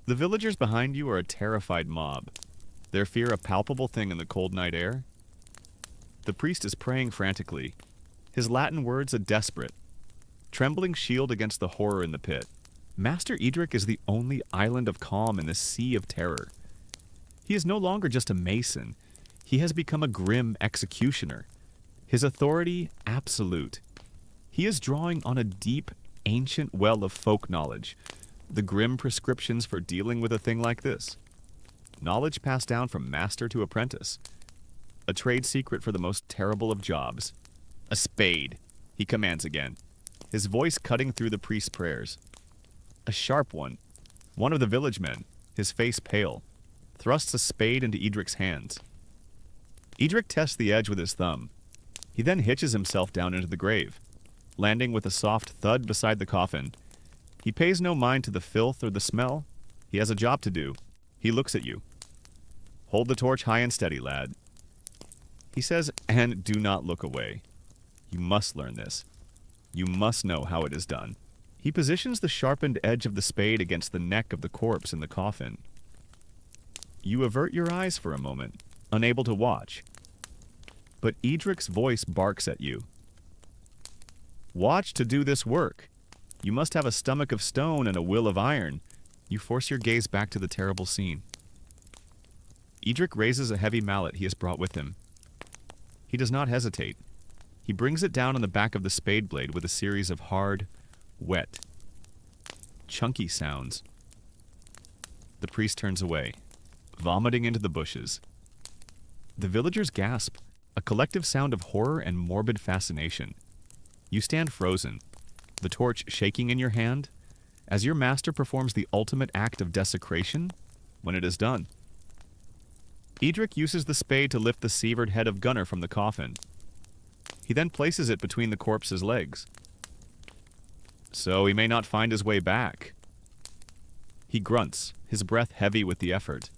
The villagers behind you are a terrified mob, their fear a palpable thing in the cold night air. The priest is praying frantically, his Latin words a desperate, trembling shield against the horror in the pit. Master Edric is the only island of calm in this sea of terror. He is no longer just a mason. He has become a grim executioner, his authority absolute. He is drawing on a deep, ancient well of folk knowledge, the grim prescriptions for dealing with a thing like this. Knowledge passed down from master to apprentice. A trade secret for the most terrible of jobs. "A spade," he commands again, his voice cutting through the priest's prayers. A sharp one, one of the village men, his face pale, thrusts a spade into Edric's hands. Edric tests the edge with his thumb. He then hitches himself down into the grave, landing with a soft thud beside the coffin. He pays no mind to the filth or the smell. He has a job to do. He looks at you. "Hold the torch high and steady, lad," he says, "and do not look away. You must learn this. You must know how it is done." He positions the sharpened edge of the spade against the neck of the corpse in the coffin. You avert your eyes for a moment, unable to watch. But Edric's voice barks at you. "Watch to do this work. You must have a stomach of stone and a will of iron." You force your gaze back to the terrible scene. Edric raises a heavy mallet he has brought with him. He does not hesitate. He brings it down on the back of the spade blade with a series of hard, wet, chunky sounds. The priest turns away, vomiting into the bushes. The villagers gasp, a collective sound of horror and morbid fascination. You stand frozen, the torch shaking in your hand, as your master performs the ultimate act of desecration when it is done. Edric uses the spade to lift the severed head of Gunnar from the coffin. He then places it between the corpse's legs. "So he may not find his way back." He grunts, his breath heavy with the effort.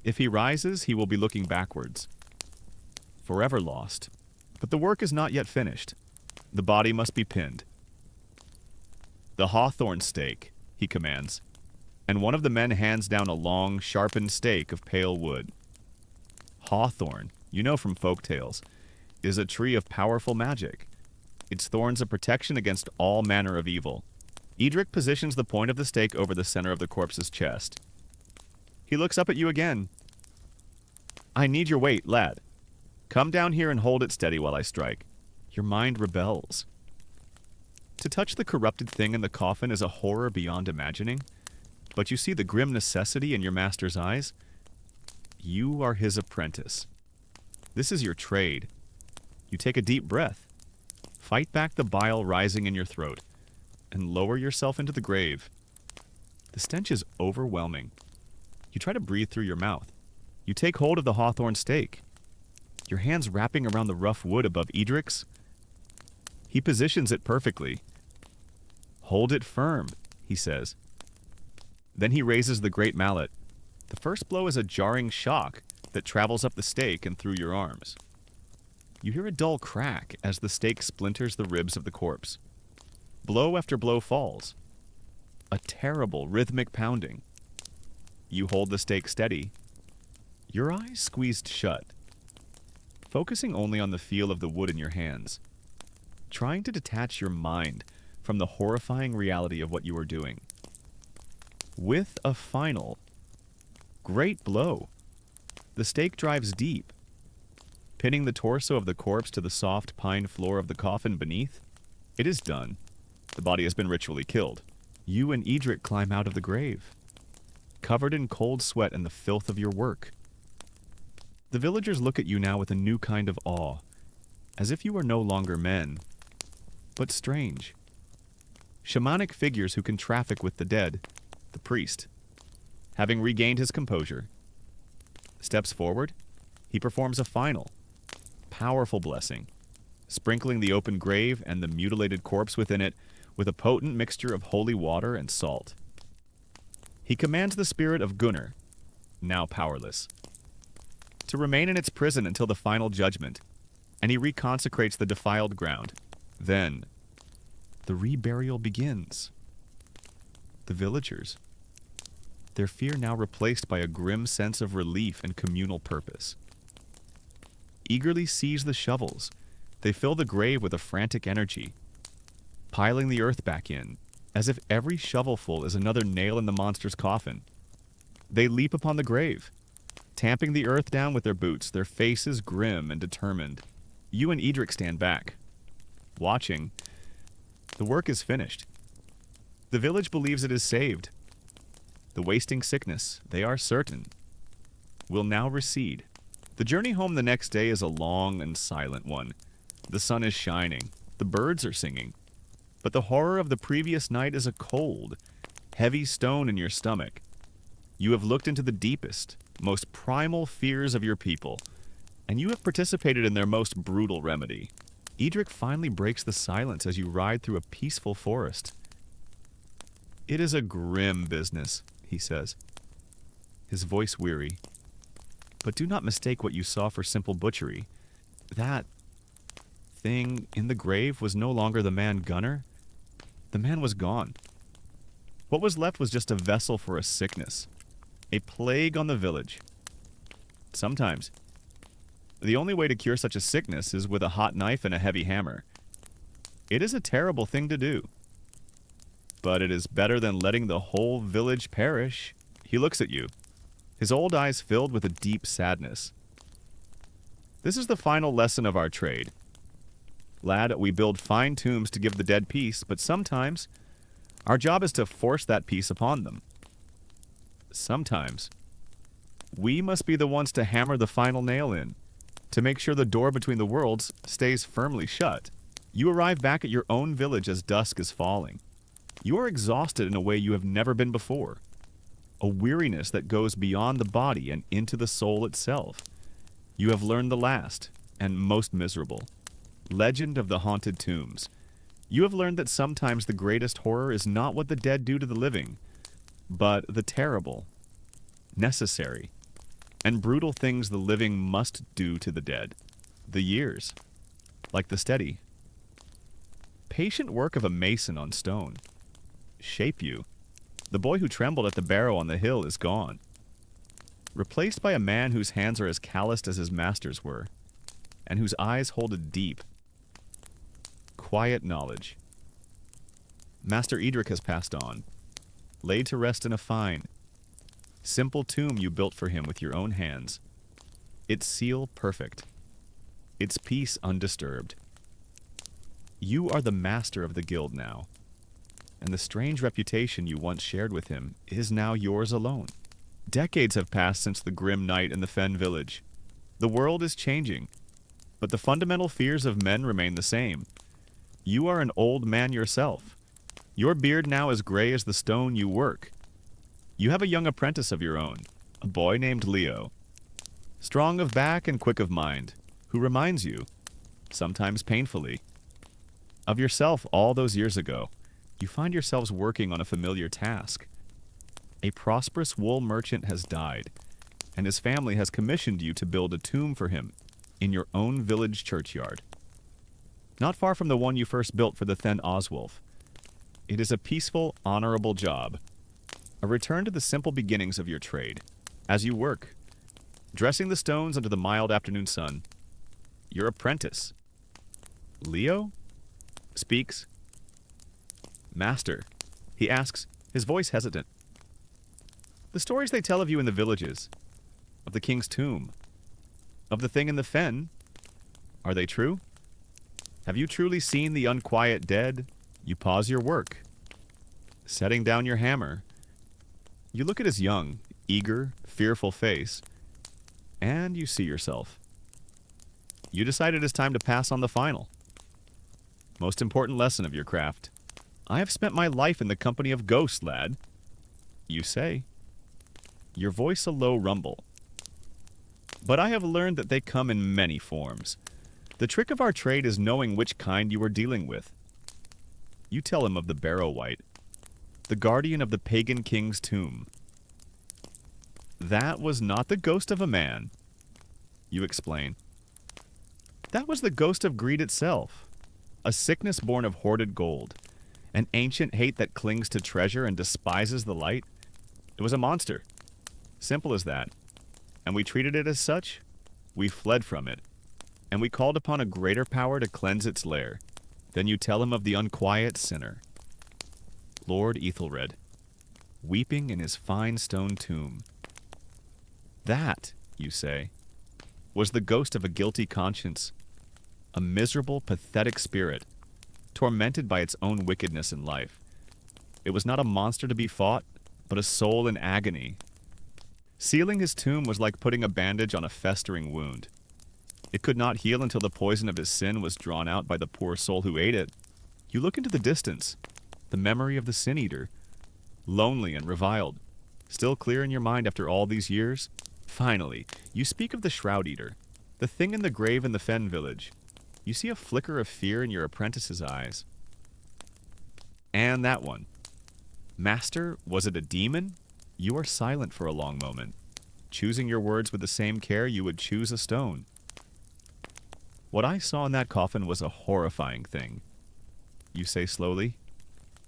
If he rises, he will be looking backwards. Forever lost. But the work is not yet finished. The body must be pinned. "The hawthorn stake," he commands, and one of the men hands down a long, sharpened stake of pale wood. Hawthorn, you know from folk tales, is a tree of powerful magic. Its thorns a protection against all manner of evil. Edric positions the point of the stake over the center of the corpse's chest. He looks up at you again. "I need your weight, lad. Come down here and hold it steady while I strike." Your mind rebels. To touch the corrupted thing in the coffin is a horror beyond imagining, but you see the grim necessity in your master's eyes. You are his apprentice. This is your trade. You take a deep breath, fight back the bile rising in your throat, and lower yourself into the grave. The stench is overwhelming. You try to breathe through your mouth. You take hold of the hawthorn stake, your hands wrapping around the rough wood above Edric's. He positions it perfectly. "Hold it firm," he says. Then he raises the great mallet. The first blow is a jarring shock that travels up the stake and through your arms. You hear a dull crack as the stake splinters the ribs of the corpse. Blow after blow falls. a terrible rhythmic pounding. You hold the stake steady, your eyes squeezed shut, focusing only on the feel of the wood in your hands, trying to detach your mind from the horrifying reality of what you are doing. With a final, great blow, the stake drives deep, pinning the torso of the corpse to the soft pine floor of the coffin beneath. It is done. The body has been ritually killed. You and Edric climb out of the grave, covered in cold sweat and the filth of your work. The villagers look at you now with a new kind of awe, as if you were no longer men, but strange. Shamanic figures who can traffic with the dead. The priest, having regained his composure, steps forward. He performs a final, powerful blessing, sprinkling the open grave and the mutilated corpse within it with a potent mixture of holy water and salt. He commands the spirit of Gunnar, now powerless, to remain in its prison until the final judgment, and he reconsecrates the defiled ground. Then, the reburial begins. The villagers, their fear now replaced by a grim sense of relief and communal purpose, eagerly seize the shovels. They fill the grave with a frantic energy, piling the earth back in, as if every shovelful is another nail in the monster's coffin. They leap upon the grave, tamping the earth down with their boots, their faces grim and determined. You and Edric stand back, watching. The work is finished. The village believes it is saved. The wasting sickness, they are certain, will now recede. The journey home the next day is a long and silent one. The sun is shining. The birds are singing. But the horror of the previous night is a cold, heavy stone in your stomach. You have looked into the deepest, most primal fears of your people, and you have participated in their most brutal remedy. Edric finally breaks the silence as you ride through a peaceful forest. "It is a grim business," he says, his voice weary. "But do not mistake what you saw for simple butchery. That thing in the grave was no longer the man Gunnar. The man was gone. What was left was just a vessel for a sickness, a plague on the village. Sometimes, the only way to cure such a sickness is with a hot knife and a heavy hammer. It is a terrible thing to do, but it is better than letting the whole village perish." He looks at you, his old eyes filled with a deep sadness. "This is the final lesson of our trade. Lad, we build fine tombs to give the dead peace, but sometimes our job is to force that peace upon them. Sometimes we must be the ones to hammer the final nail in, to make sure the door between the worlds stays firmly shut." You arrive back at your own village as dusk is falling. You are exhausted in a way you have never been before, a weariness that goes beyond the body and into the soul itself. You have learned the last, and most miserable, legend of the haunted tombs. You have learned that sometimes the greatest horror is not what the dead do to the living, but the terrible, necessary, and brutal things the living must do to the dead. The years, like the steady, patient work of a mason on stone, shape you. The boy who trembled at the barrow on the hill is gone, replaced by a man whose hands are as calloused as his master's were, and whose eyes hold a deep, quiet knowledge. Master Edric has passed on, laid to rest in a fine, simple tomb you built for him with your own hands, its seal perfect, its peace undisturbed. You are the master of the guild now, and the strange reputation you once shared with him is now yours alone. Decades have passed since the grim night in the Fen village. The world is changing, but the fundamental fears of men remain the same. You are an old man yourself. Your beard now is gray as the stone you work. You have a young apprentice of your own, a boy named Leo, strong of back and quick of mind, who reminds you, sometimes painfully, of yourself all those years ago. You find yourselves working on a familiar task. A prosperous wool merchant has died, and his family has commissioned you to build a tomb for him in your own village churchyard, not far from the one you first built for the Then Oswulf. It is a peaceful, honorable job. A return to the simple beginnings of your trade. As you work, dressing the stones under the mild afternoon sun, your apprentice, Leo, speaks. Master, he asks, his voice hesitant. The stories they tell of you in the villages, of the king's tomb, of the thing in the fen, are they true? Have you truly seen the unquiet dead? You pause your work, setting down your hammer. You look at his young, eager, fearful face, and you see yourself. You decide it is time to pass on the final, most important lesson of your craft. I have spent my life in the company of ghosts, lad. You say, your voice a low rumble. But I have learned that they come in many forms. The trick of our trade is knowing which kind you are dealing with. You tell him of the Barrow Wight, the guardian of the pagan king's tomb. That was not the ghost of a man, you explain. That was the ghost of greed itself, a sickness born of hoarded gold, an ancient hate that clings to treasure and despises the light. It was a monster, simple as that, and we treated it as such. We fled from it, and we called upon a greater power to cleanse its lair. Then you tell him of the unquiet sinner, Lord Ethelred, weeping in his fine stone tomb. That, you say, was the ghost of a guilty conscience, a miserable, pathetic spirit, tormented by its own wickedness in life. It was not a monster to be fought, but a soul in agony. Sealing his tomb was like putting a bandage on a festering wound. It could not heal until the poison of his sin was drawn out by the poor soul who ate it. You look into the distance, the memory of the sin-eater, lonely and reviled, still clear in your mind after all these years. Finally, you speak of the shroud-eater, the thing in the grave in the fen village. You see a flicker of fear in your apprentice's eyes. And that one. Master, was it a demon? You are silent for a long moment, choosing your words with the same care you would choose a stone. What I saw in that coffin was a horrifying thing, you say slowly.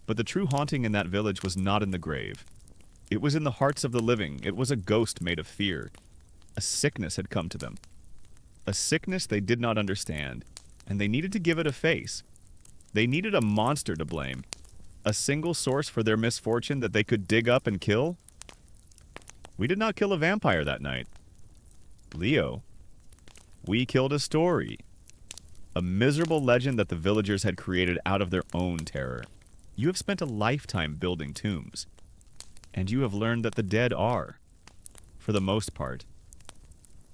But the true haunting in that village was not in the grave. It was in the hearts of the living. It was a ghost made of fear. A sickness had come to them. A sickness they did not understand, and they needed to give it a face. They needed a monster to blame. A single source for their misfortune that they could dig up and kill? We did not kill a vampire that night, Leo. We killed a story. A miserable legend that the villagers had created out of their own terror. You have spent a lifetime building tombs, and you have learned that the dead are, for the most part,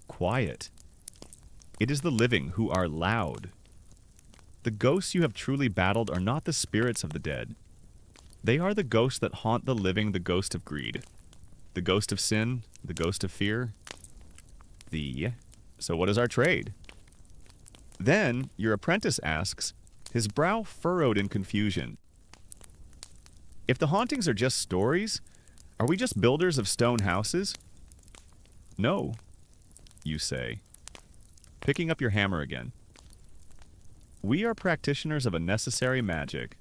quiet. It is the living who are loud. The ghosts you have truly battled are not the spirits of the dead. They are the ghosts that haunt the living, the ghost of greed, the ghost of sin, the ghost of fear. So what is our trade? Then your apprentice asks, his brow furrowed in confusion. If the hauntings are just stories, are we just builders of stone houses? No, you say, picking up your hammer again. We are practitioners of a necessary magic.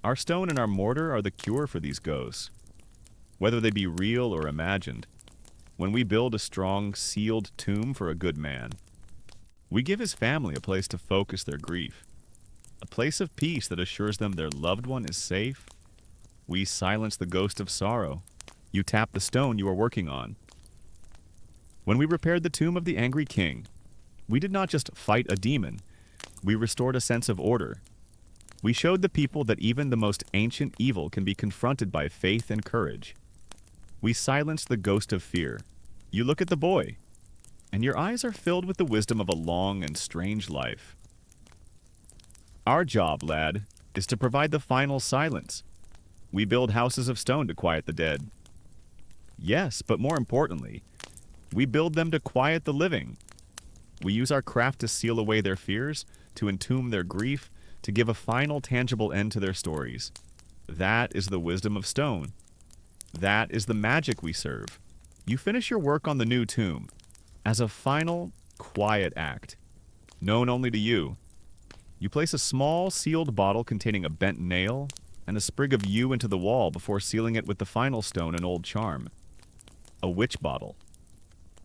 Our stone and our mortar are the cure for these ghosts, whether they be real or imagined. When we build a strong, sealed tomb for a good man, we give his family a place to focus their grief, a place of peace that assures them their loved one is safe. We silence the ghost of sorrow. You tap the stone you are working on. When we repaired the tomb of the angry king, we did not just fight a demon. We restored a sense of order. We showed the people that even the most ancient evil can be confronted by faith and courage. We silenced the ghost of fear. You look at the boy, and your eyes are filled with the wisdom of a long and strange life. Our job, lad, is to provide the final silence. We build houses of stone to quiet the dead. Yes, but more importantly, we build them to quiet the living. We use our craft to seal away their fears, to entomb their grief, to give a final tangible end to their stories. That is the wisdom of stone. That is the magic we serve. You finish your work on the new tomb as a final, quiet act, known only to you. You place a small, sealed bottle containing a bent nail, and a sprig of yew into the wall before sealing it with the final stone, an old charm. A witch bottle.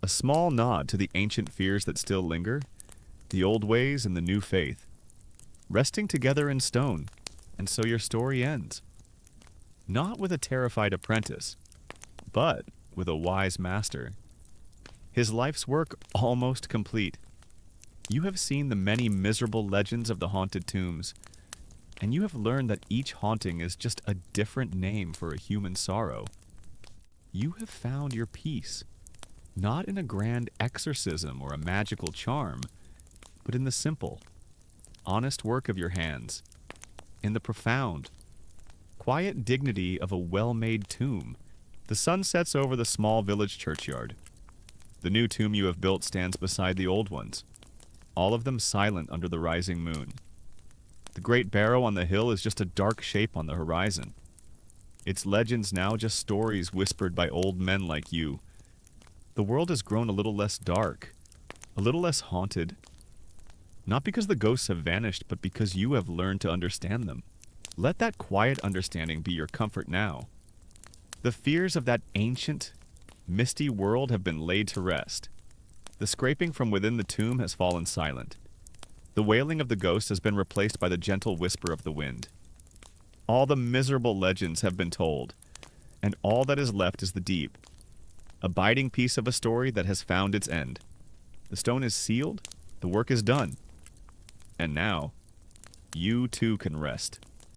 A small nod to the ancient fears that still linger, the old ways and the new faith, resting together in stone, and so your story ends. Not with a terrified apprentice, but with a wise master. His life's work almost complete. You have seen the many miserable legends of the haunted tombs, and you have learned that each haunting is just a different name for a human sorrow. You have found your peace, not in a grand exorcism or a magical charm, but in the simple, honest work of your hands, in the profound, quiet dignity of a well-made tomb. The sun sets over the small village churchyard. The new tomb you have built stands beside the old ones, all of them silent under the rising moon. The great barrow on the hill is just a dark shape on the horizon. Its legends now just stories whispered by old men like you. The world has grown a little less dark, a little less haunted. Not because the ghosts have vanished, but because you have learned to understand them. Let that quiet understanding be your comfort now. The fears of that ancient, misty world have been laid to rest. The scraping from within the tomb has fallen silent. The wailing of the ghost has been replaced by the gentle whisper of the wind. All the miserable legends have been told, and all that is left is the deep, abiding piece of a story that has found its end. The stone is sealed, the work is done. And now, you too can rest.